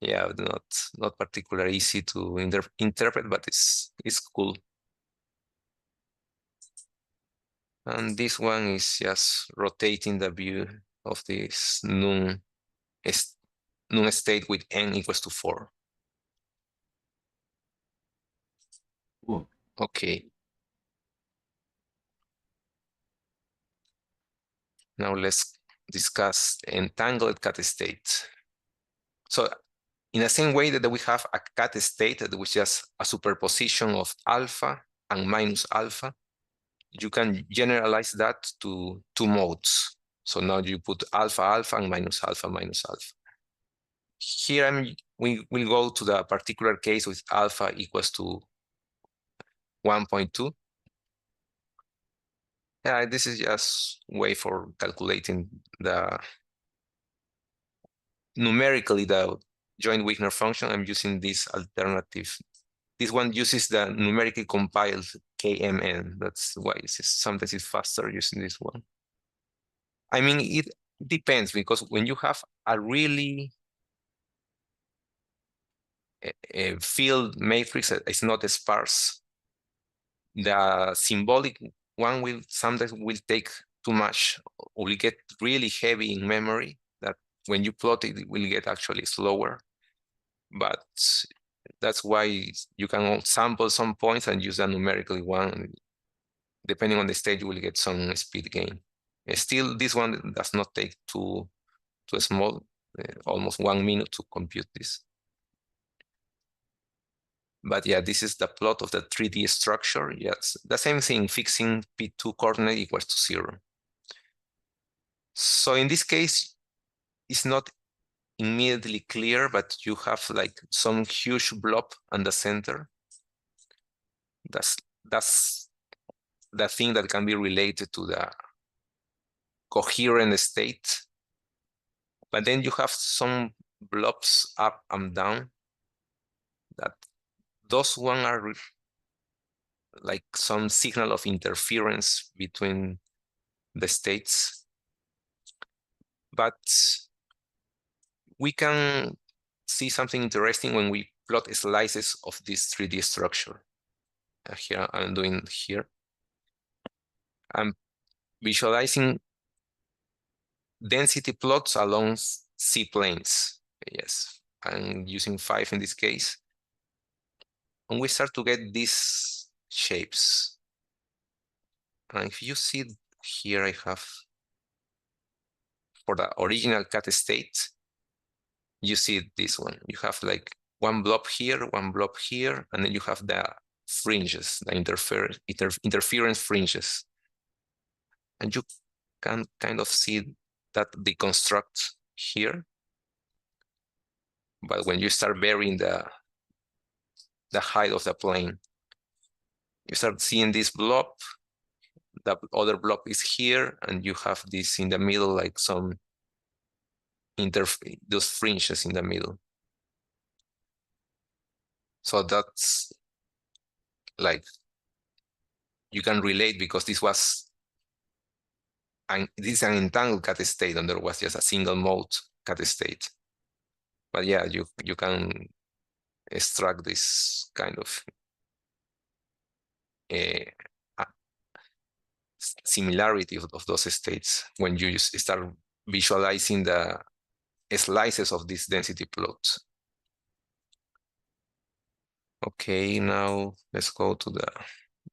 Yeah, not particularly easy to interpret, but it's cool. And this one is just rotating the view of this Nun state with n equals to 4. Ooh. Okay. Now let's discuss entangled cat state. So in the same way that we have a cat state that was just a superposition of alpha and minus alpha, you can generalize that to 2 modes. So now you put alpha alpha and minus alpha minus alpha. Here we will go to the particular case with alpha equals to 1.2. Yeah, this is just way for calculating the numerically the Join Wigner function, I'm using this alternative. This one uses the numerically compiled KMN. That's why sometimes it's faster using this one. I mean, it depends, because when you have a really field matrix that is not sparse, the symbolic one will sometimes take too much, or will get really heavy in memory, that when you plot it, it will get actually slower. But that's why you can sample some points and use a numerically one. Depending on the state, you will get some speed gain. Still, this one does not take too small, almost 1 minute to compute this. But yeah, this is the plot of the 3D structure. Yes, the same thing, fixing P2 coordinate equals to 0. So in this case, it's not immediately clear, but you have like some huge blob on the center. That's the thing that can be related to the coherent state. But then you have some blobs up and down. That those one are like some signal of interference between the states. But we can see something interesting when we plot slices of this 3D structure. Here I'm doing here. I'm visualizing density plots along C-planes. Yes, I'm using 5 in this case. And we start to get these shapes. And if you see here, I have for the original cat state, you see this one. You have like one blob here, and then you have the fringes, the interference fringes. And you can kind of see that deconstruct here. But when you start varying the height of the plane, you start seeing this blob. The other blob is here, and you have this in the middle, like some those fringes in the middle. So that's like you can relate, because this is an entangled cat state, and there was just a single mode cat state. But yeah, you can extract this kind of similarity of those states when you start visualizing the slices of this density plot. Okay, now let's go to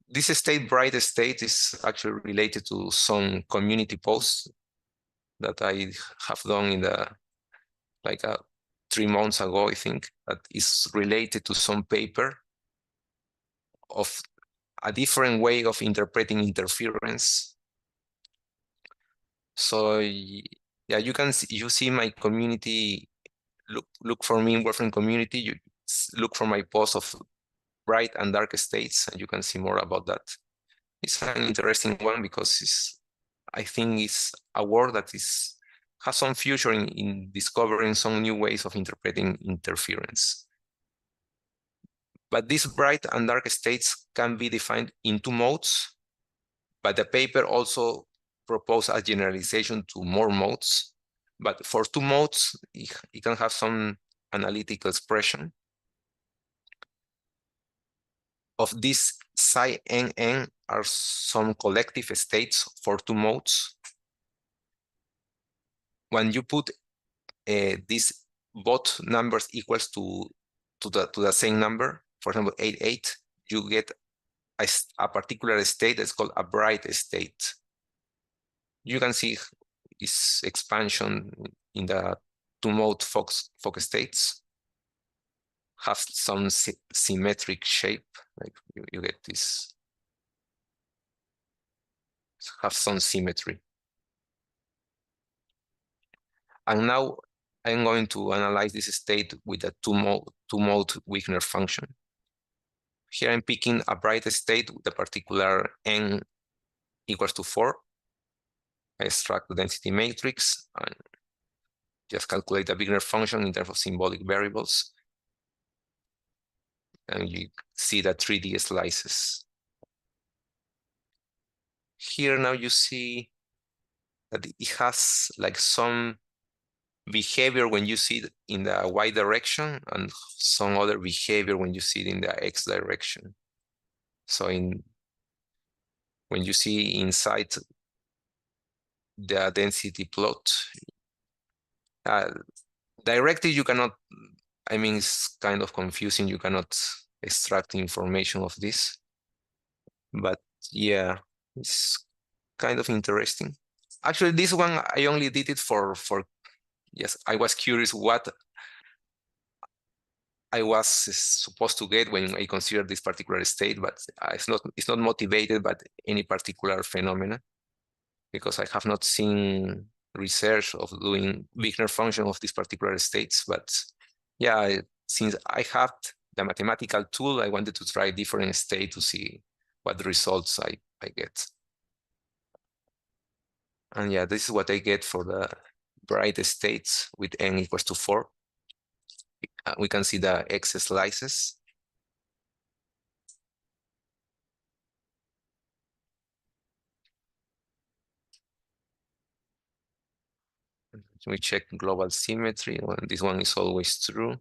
this state, bright state, is actually related to some community posts that I have done in like 3 months ago, I think, that is related to some paper of a different way of interpreting interference. So yeah, you see my community, look for me in Wolfram community, you look for my post of bright and dark states, and you can see more about that. It's an interesting one because I think it's a work that has some future in discovering some new ways of interpreting interference. But these bright and dark states can be defined in 2 modes, but the paper also proposed a generalization to more modes. But for 2 modes, it can have some analytical expression. Of this psi nn are some collective states for 2 modes. When you put these both numbers equals to the same number, for example 8, 8, you get a particular state that's called a bright state. You can see its expansion in the 2-mode Fock states. Have some symmetric shape, like you get this, have some symmetry. And now I'm going to analyze this state with a 2-mode Wigner function. Here I'm picking a bright state with a particular n equals to 4. I extract the density matrix and just calculate a Wigner function in terms of symbolic variables. And you see the 3D slices. Here now you see that it has like some behavior when you see it in the Y direction and some other behavior when you see it in the X direction. So when you see inside the density plot, directly you cannot, I mean, it's kind of confusing. You cannot extract information of this, but yeah, it's kind of interesting. Actually, this one, I only did it for yes, I was curious what I was supposed to get when I considered this particular state, but it's not motivated by any particular phenomena, because I have not seen research of doing Wigner function of these particular states. But yeah, since I have the mathematical tool, I wanted to try different states to see what results I get. And yeah, this is what I get for the bright states with n equals to 4. We can see the X slices. We check global symmetry. Well, this one is always true.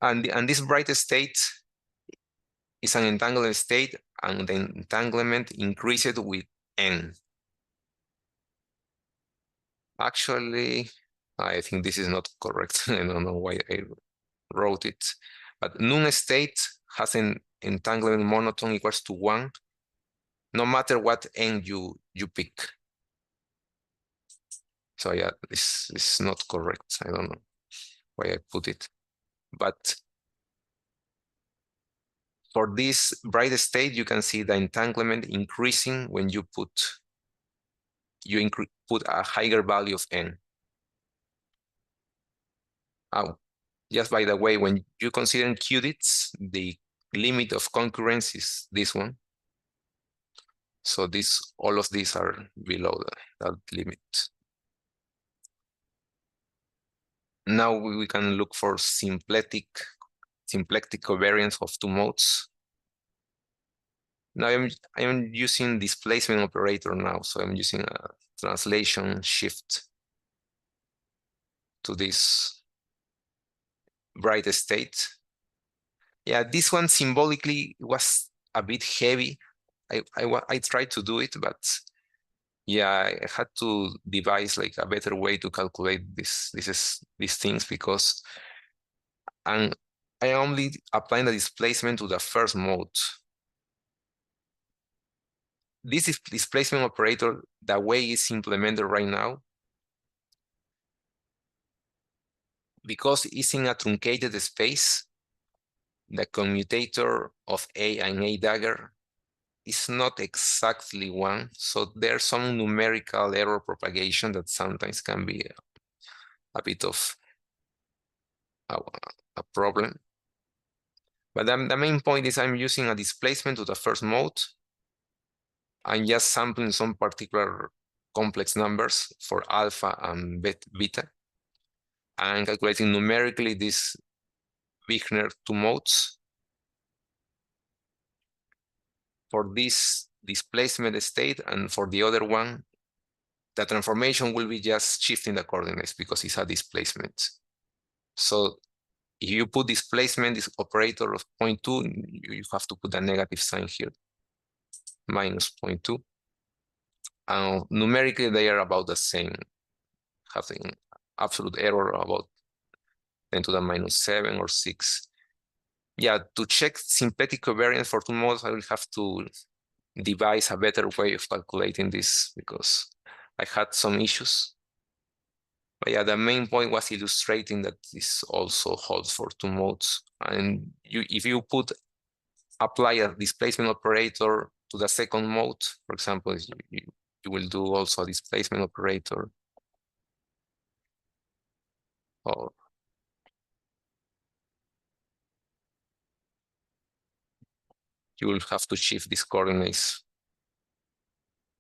And this bright state is an entanglement state, and the entanglement increases with n. Actually, I think this is not correct. I don't know why I wrote it. But none state has an entanglement monotone equals to 1, no matter what n you pick. So yeah, this is not correct. I don't know why I put it. But for this bright state, you can see the entanglement increasing when you put a higher value of n. Oh, just by the way, when you consider qubits, the limit of concurrence is this one. So all of these are below that limit. Now we can look for symplectic covariance of two modes. Now I am using displacement operator now, so I'm using a translation shift to this bright state. Yeah, this one symbolically was a bit heavy. I tried to do it, but yeah, I had to devise like a better way to calculate these things, because I only applying the displacement to the first mode. This is displacement operator, the way it's implemented right now, because it's in a truncated space, the commutator of A and A dagger is not exactly 1. So there's some numerical error propagation that sometimes can be a bit of a problem. But the main point is I'm using a displacement to the first mode. I'm just sampling some particular complex numbers for alpha and beta, and calculating numerically these Wigner two modes. For this displacement state, and for the other one, the transformation will be just shifting the coordinates because it's a displacement. So if you put displacement, this operator of 0.2, you have to put a negative sign here, minus 0.2. Numerically, they are about the same, having absolute error about 10 to the minus 7 or 6. Yeah, to check symplectic covariance for two modes, I will have to devise a better way of calculating this, because I had some issues. But yeah, the main point was illustrating that this also holds for two modes. And if you apply a displacement operator to the second mode, for example, you will do also a displacement operator. Or you will have to shift these coordinates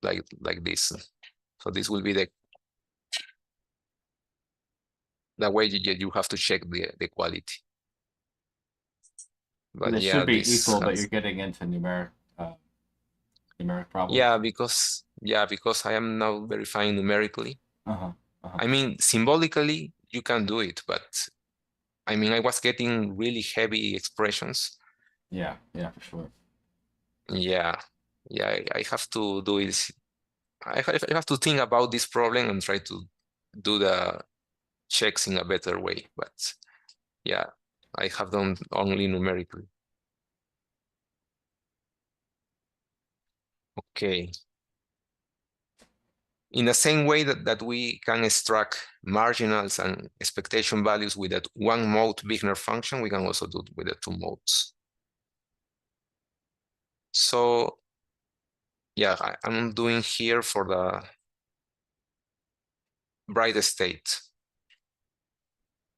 like this. So this will be the That way you have to check the quality. But They yeah, should be this equal, but has- you're getting into numeric problems. yeah, because I am now verifying numerically. Uh-huh. Uh-huh. I mean, symbolically, you can do it, but I mean, I was getting really heavy expressions. Yeah, for sure. Yeah, I have to do it. I have to think about this problem and try to do the checks in a better way. But yeah, I have done only numerically. Okay. In the same way that we can extract marginals and expectation values with that one mode Wigner function, we can also do it with the two modes. So yeah, I'm doing here for the bright state.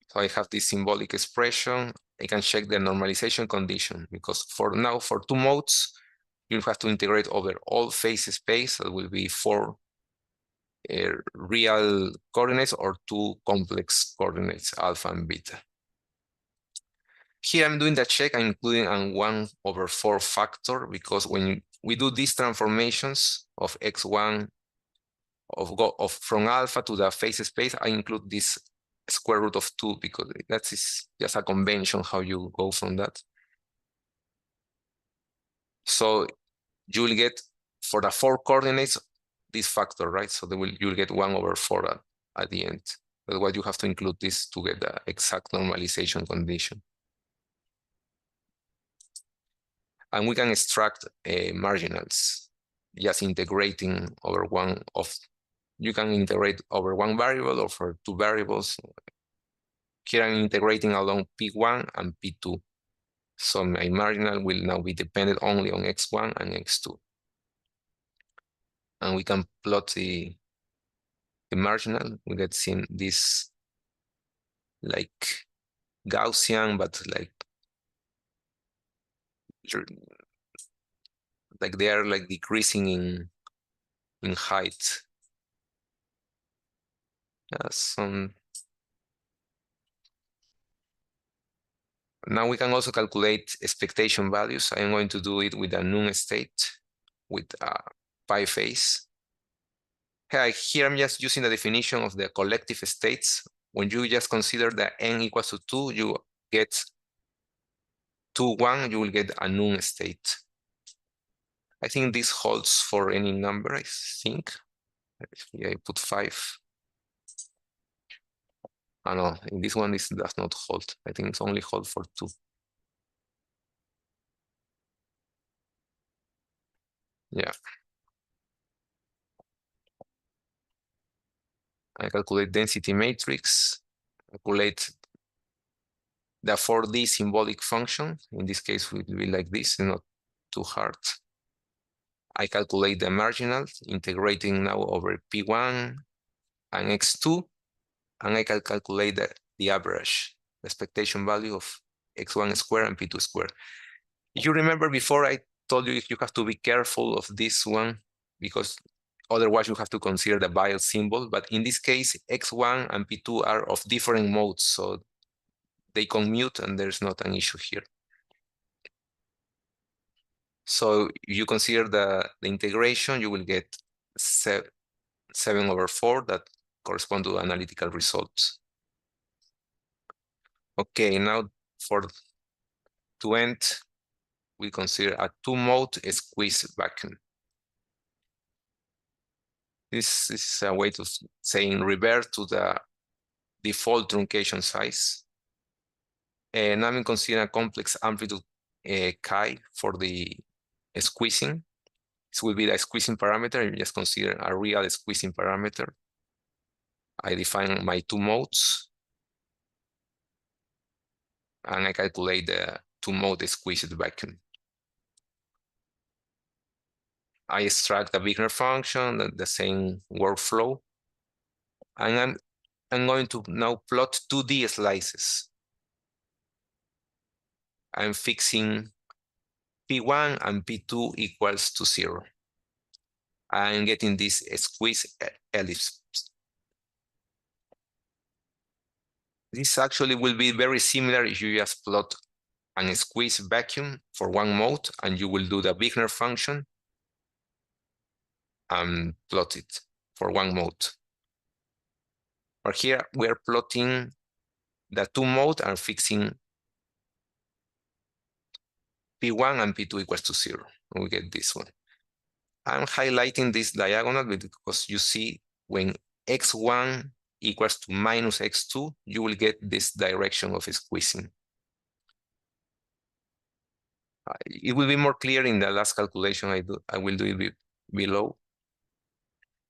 So I have this symbolic expression. I can check the normalization condition because for now, for two modes, you have to integrate over all phase space. That will be 4 real coordinates or 2 complex coordinates, alpha and beta. Here I'm doing the check, I'm including a 1/4 factor because when we do these transformations of x1 from alpha to the phase space, I include this square root of 2 because that is just a convention how you go from that. So you will get for the 4 coordinates this factor, right? So you'll get 1/4 at the end. That's why you have to include this to get the exact normalization condition. And we can extract marginals, just integrating over one of, you can integrate over one variable or for 2 variables. Here I'm integrating along P1 and P2. So my marginal will now be dependent only on x1 and x2. And we can plot the marginal. We get seen this like Gaussian, but like they are like decreasing in height. Now we can also calculate expectation values. I am going to do it with a known state with a pi phase. Here I'm just using the definition of the collective states. When you just consider that n equals to 2, you get 2, 1, you will get a known state. I think this holds for any number, I think. Here I put 5. Oh no, in this one this does not hold. I think it's only hold for 2. Yeah. I calculate density matrix, calculate the 4D symbolic function. In this case, it will be like this, not too hard. I calculate the marginals, integrating now over P1 and X2, and I can calculate the average, the expectation value of X1 squared and P2 squared. If you remember before, I told you you have to be careful of this one because otherwise you have to consider the Wiles symbol. But in this case, X1 and P2 are of different modes, so they commute and there's not an issue here. So if you consider the integration, you will get 7/4 that correspond to analytical results. Okay, now to end, we consider a 2-mode squeeze vacuum. This is a way of saying revert to the default truncation size. And I'm considering a complex amplitude chi for the squeezing. This will be the squeezing parameter. You just consider a real squeezing parameter. I define my 2 modes. And I calculate the 2-mode squeezed vacuum. I extract the Wigner function, the same workflow. And I'm going to now plot 2D slices. I'm fixing P1 and P2 equals to 0. I'm getting this squeeze ellipse. This actually will be very similar if you just plot and squeeze vacuum for one mode, and you will do the Wigner function and plot it for one mode. But here we are plotting the two mode and fixing P1 and P2 equals to 0. And we get this one. I'm highlighting this diagonal because you see when x1 equals to minus x2, you will get this direction of squeezing. It will be more clear in the last calculation I will do it below.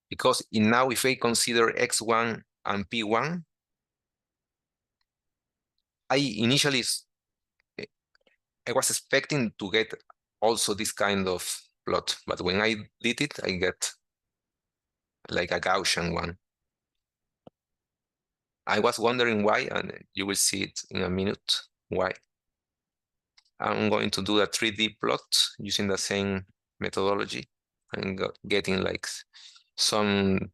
Because now if I consider x1 and p1, I was expecting to get also this kind of plot, but when I did it, I get like a Gaussian one. I was wondering why, and you will see it in a minute why. I'm going to do a 3D plot using the same methodology and getting like some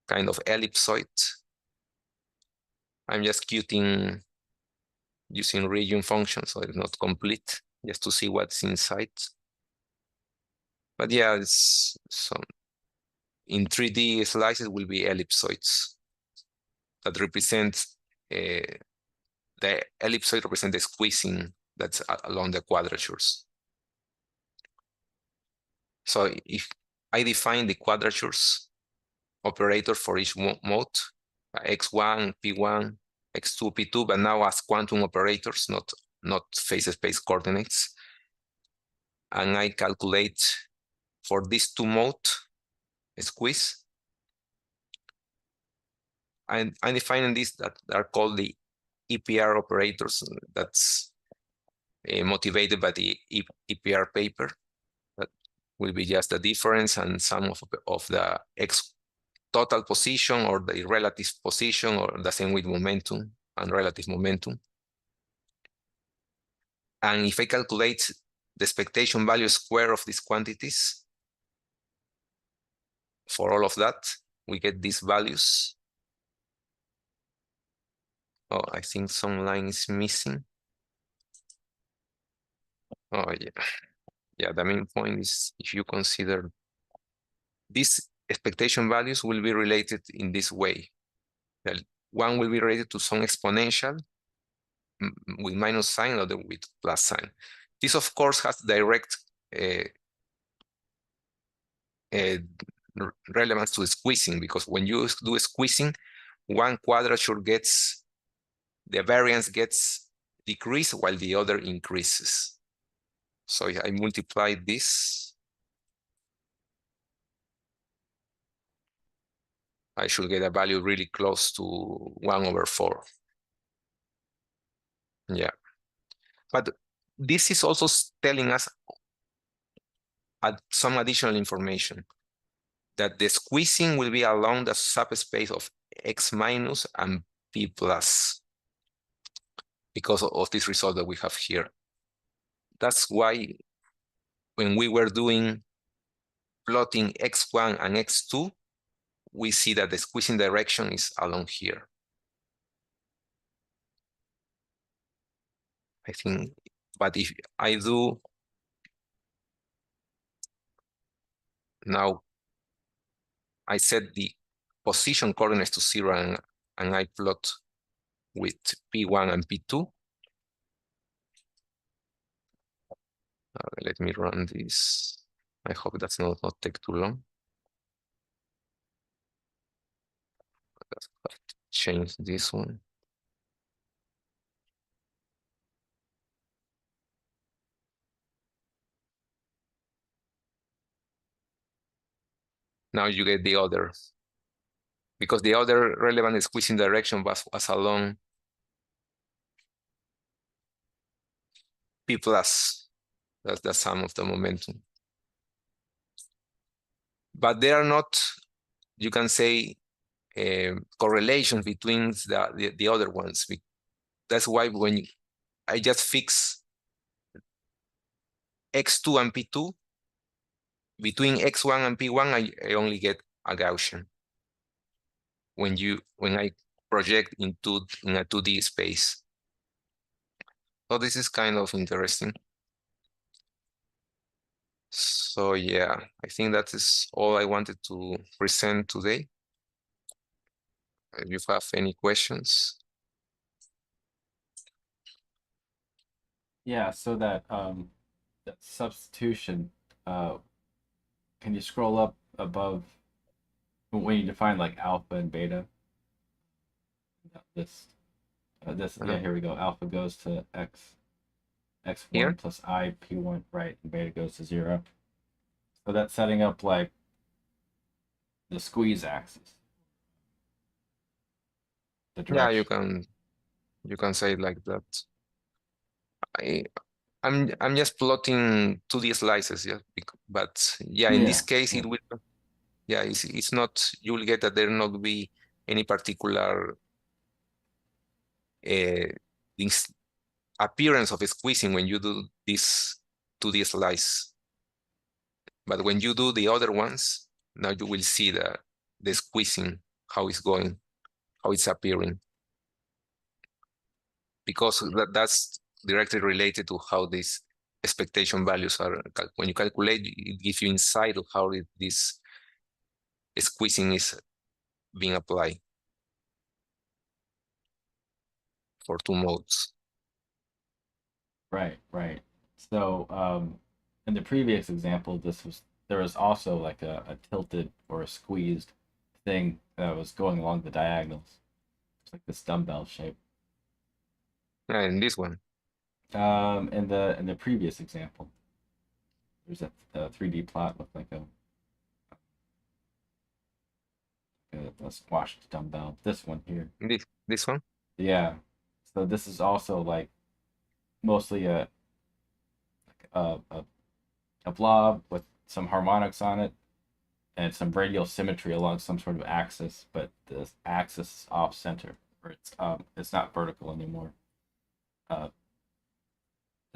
kind of ellipsoid. I'm just queuing using region function, so it's not complete, just to see what's inside. But yeah, it's some in 3D slices will be ellipsoids that represent the ellipsoid represent the squeezing that's along the quadratures. So if I define the quadratures operator for each mode, x1, p1, x2, p2, but now as quantum operators, not phase space coordinates. And I calculate for these two modes squeeze. I'm defining these that are called the EPR operators. That's motivated by the EPR paper. That will be just the difference and sum of the x total position or the relative position, or the same with momentum and relative momentum. And if I calculate the expectation value square of these quantities, for all of that, we get these values. Oh, I think some line is missing. Oh, yeah. Yeah, the main point is if you consider these expectation values will be related in this way. One will be related to some exponential with minus sign, or with plus sign. This, of course, has direct relevance to squeezing, because when you do squeezing, one quadrature gets, the variance gets decreased while the other increases. So if I multiply this, I should get a value really close to 1/4. Yeah. But this is also telling us some additional information, that the squeezing will be along the subspace of x minus and p plus, because of this result that we have here. That's why when we were doing plotting x1 and x2, we see that the squeezing direction is along here. I think, but if I do now, I set the position coordinates to 0 and I plot with P1 and P2. Let me run this. I hope that's not take too long. Let's change this one. Now you get the other, because the other relevant squeezing direction was along P plus. That's the sum of the momentum. But there are not, you can say, correlations between the other ones. That's why when I just fix x2 and p2, between x1 and p1, I only get a Gaussian. When I project in a 2D space. So this is kind of interesting. So yeah, I think that is all I wanted to present today. If you have any questions. Yeah, so that substitution, can you scroll up above when you define like alpha and beta? This yeah, here we go. Alpha goes to x1 Here? plus I p1, right, and beta goes to 0. So that's setting up like the squeeze axis. The Yeah, direction. you can say it like that. I'm just plotting 2D slices, yeah. But yeah, in this case, yeah. it will. Yeah, it's not. You will get that there not be any particular this appearance of squeezing when you do this 2D slice. But when you do the other ones, now you will see the squeezing, how it's going, how it's appearing. Because that's directly related to how these expectation values are. When you calculate, it gives you insight of how this squeezing is being applied for 2 modes. Right. So in the previous example, there was also like a tilted or a squeezed thing that was going along the diagonals. It's like this dumbbell shape. Yeah, in this one. In the previous example, there's a 3D plot with like a squashed dumbbell. This one here. This one? Yeah. So this is also like mostly a blob with some harmonics on it and some radial symmetry along some sort of axis, but the axis is off center, or it's not vertical anymore. And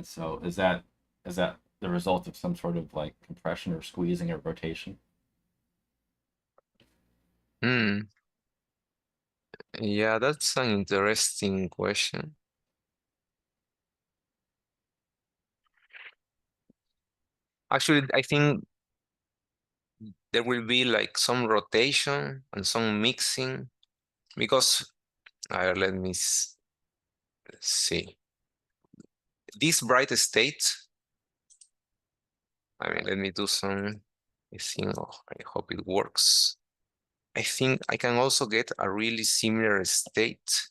so is that the result of some sort of like compression or squeezing or rotation? Yeah, that's an interesting question. Actually, I think there will be like some rotation and some mixing because let me see. This bright state, I mean, let me do some, I hope it works. I think I can also get a really similar state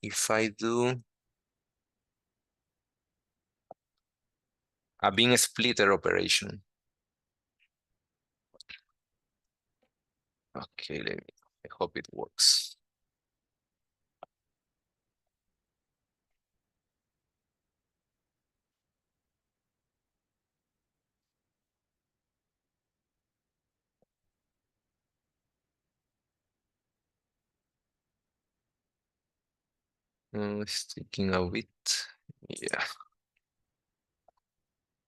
if I do a beam splitter operation. Okay, I hope it works. Sticking a bit, yeah.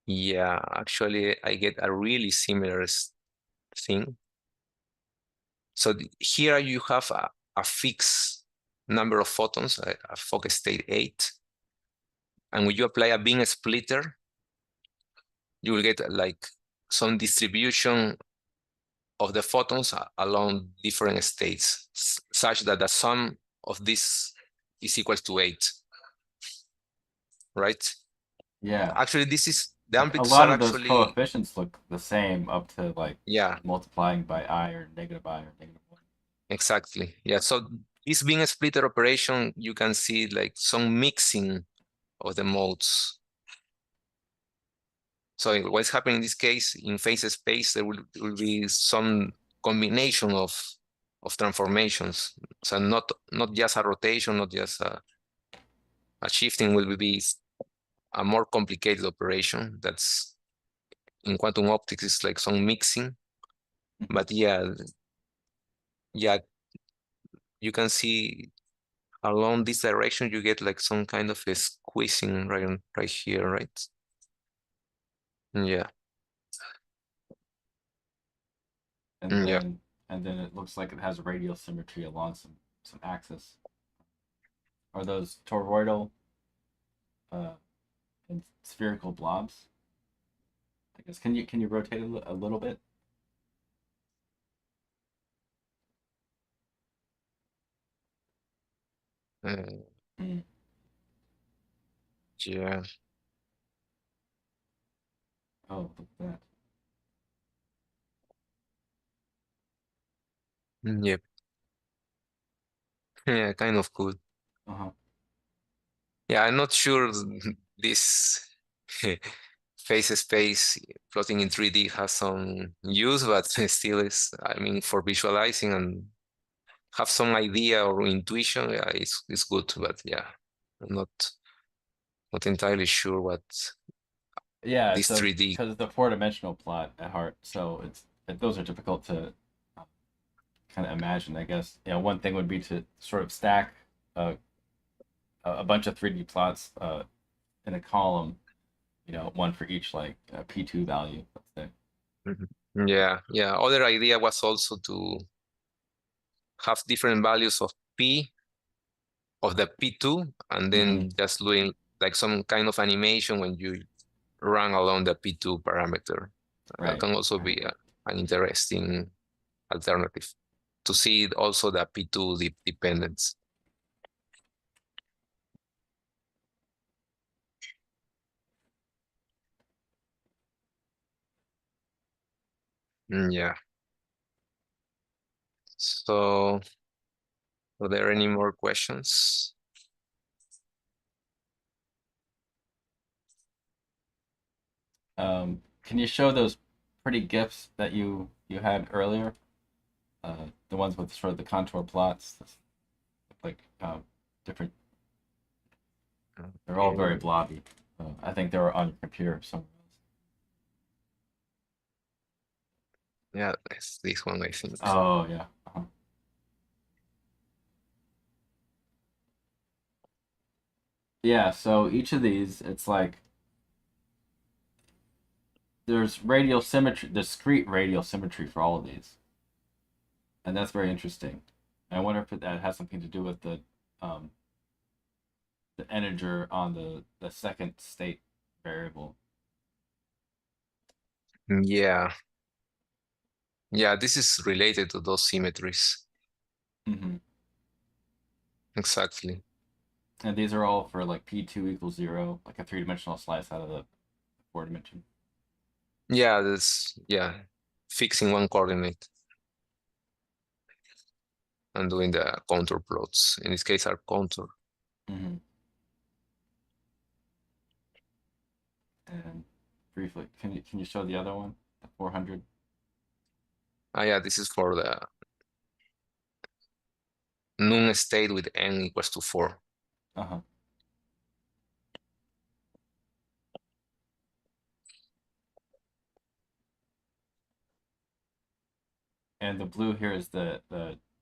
Yeah, actually, I get a really similar thing. So here you have a fixed number of photons, a focus state 8. And when you apply a beam splitter, you will get like some distribution of the photons along different states, such that the sum of this is equal to 8. Right? Yeah. Actually, this is the amplitudes a lot are of those actually coefficients look the same up to like yeah, multiplying by I or negative 1. exactly. Yeah. So this being a splitter operation, you can see like some mixing of the modes. So what's happening in this case, in phase space, there will be some combination of transformations. So not just a rotation, not just a shifting, will be a more complicated operation. That's in quantum optics is like some mixing. But yeah, you can see along this direction, you get like some kind of a squeezing right here, right? Yeah. And then it looks like it has radial symmetry along some axis. Are those toroidal and spherical blobs? I guess can you rotate a little bit? Mm. Yeah. Oh, look at that. Yep. Yeah, kind of cool. Uh-huh. Yeah, I'm not sure this phase space plotting in 3D has some use, but still is, I mean, for visualizing and have some idea or intuition, yeah, it's good, but yeah, I'm not entirely sure what Yeah, this so 3D. because it's a four-dimensional plot at heart, so those are difficult to kind of imagine. I guess one thing would be to sort of stack a bunch of 3D plots in a column, one for each like P2 value, let's say. Mhm. Yeah. Other idea was also to have different values of P of the P2 and then just doing like some kind of animation when you run along the P2 parameter. That Right. can also be an interesting alternative to see also the P2 dependence. Yeah. So, are there any more questions? Can you show those pretty GIFs that you had earlier? The ones with sort of the contour plots, like different. They're all very blobby. I think they were on your computer somewhere else. Yeah, it's this one, I think. Oh yeah. Yeah. So each of these, it's like there's radial symmetry, discrete radial symmetry for all of these, and that's very interesting. And I wonder if that has something to do with the integer on the second state variable. Yeah. Yeah, this is related to those symmetries. Mm-hmm. Exactly. And these are all for like P2 equals 0, like a three-dimensional slice out of the four dimension. Yeah, fixing one coordinate and doing the contour plots. In this case, are contour. Mm-hmm. And briefly, can you show the other one, the 400? Yeah, this is for the Nun state with n equals to 4. Uh-huh. And the blue here is the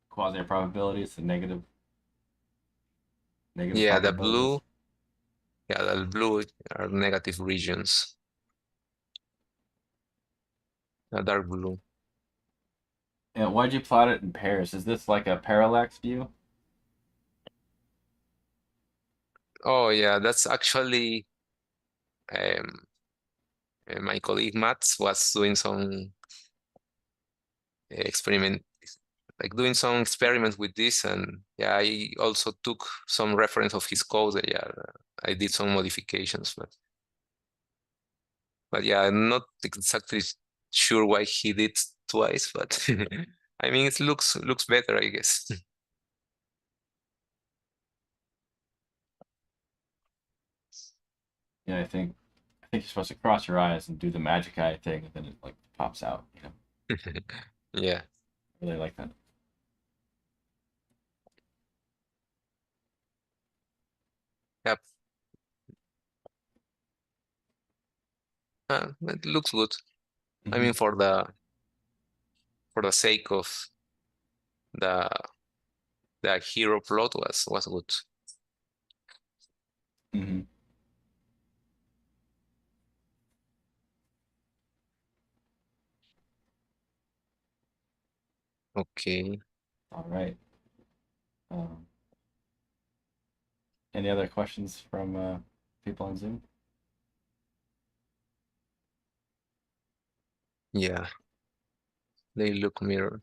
quasi probabilities, the negative Yeah, the probabilities. blue are negative regions. The dark blue. And why'd you plot it in pairs? Is this like a parallax view? Oh yeah, that's actually my colleague Mats was doing some experiments with this, and yeah, I also took some reference of his code. Yeah, I did some modifications, but yeah, I'm not exactly sure why he did twice, but I mean it looks better, I guess. Yeah, I think you're supposed to cross your eyes and do the magic eye thing, and then it like pops out. Yeah. I really like that. Yep. It looks good. I mean, for the sake of the hero plot was good. Mm-hmm. Okay. All right. Any other questions from people on Zoom? Yeah. They look mirror.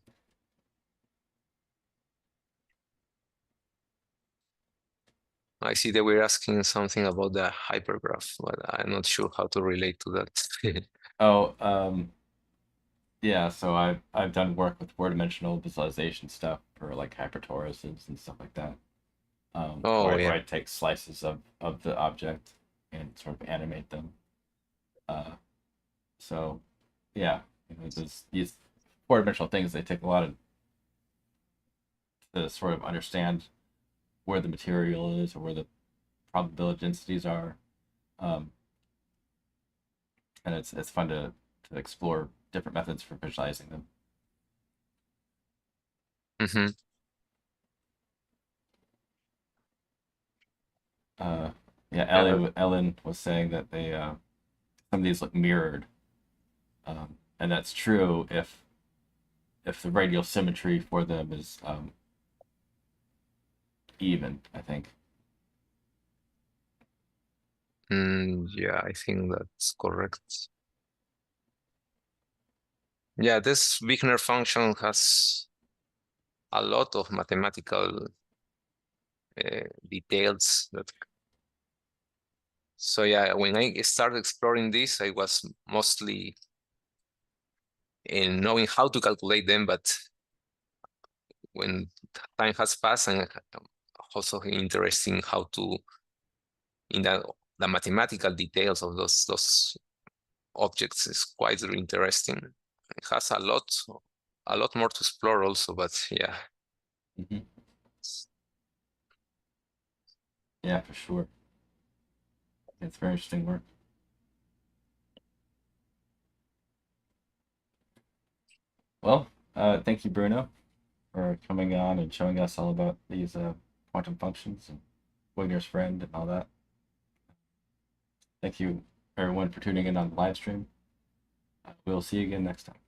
I see that we're asking something about the hypergraph, but I'm not sure how to relate to that. Oh, yeah, so I've done work with four-dimensional visualization stuff for like hypertoruses and stuff like that. Oh, where yeah. I take slices of the object and sort of animate them. So yeah, these four-dimensional things, they take a lot of to sort of understand where the material is or where the probability densities are. And it's fun to explore different methods for visualizing them. Mm-hmm. Yeah, Ellen was saying that they some of these look mirrored, and that's true if the radial symmetry for them is even, I think. Yeah, I think that's correct. Yeah, this Wigner function has a lot of mathematical details that. So yeah, when I started exploring this, I was mostly in knowing how to calculate them, but when time has passed, and also interesting how to in the mathematical details of those objects is quite interesting. It has a lot more to explore also, but yeah. Mm-hmm. Yeah, for sure. It's very interesting work. Well, thank you, Bruno, for coming on and showing us all about these quantum functions and Wigner's friend and all that. Thank you, everyone, for tuning in on the live stream. We'll see you again next time.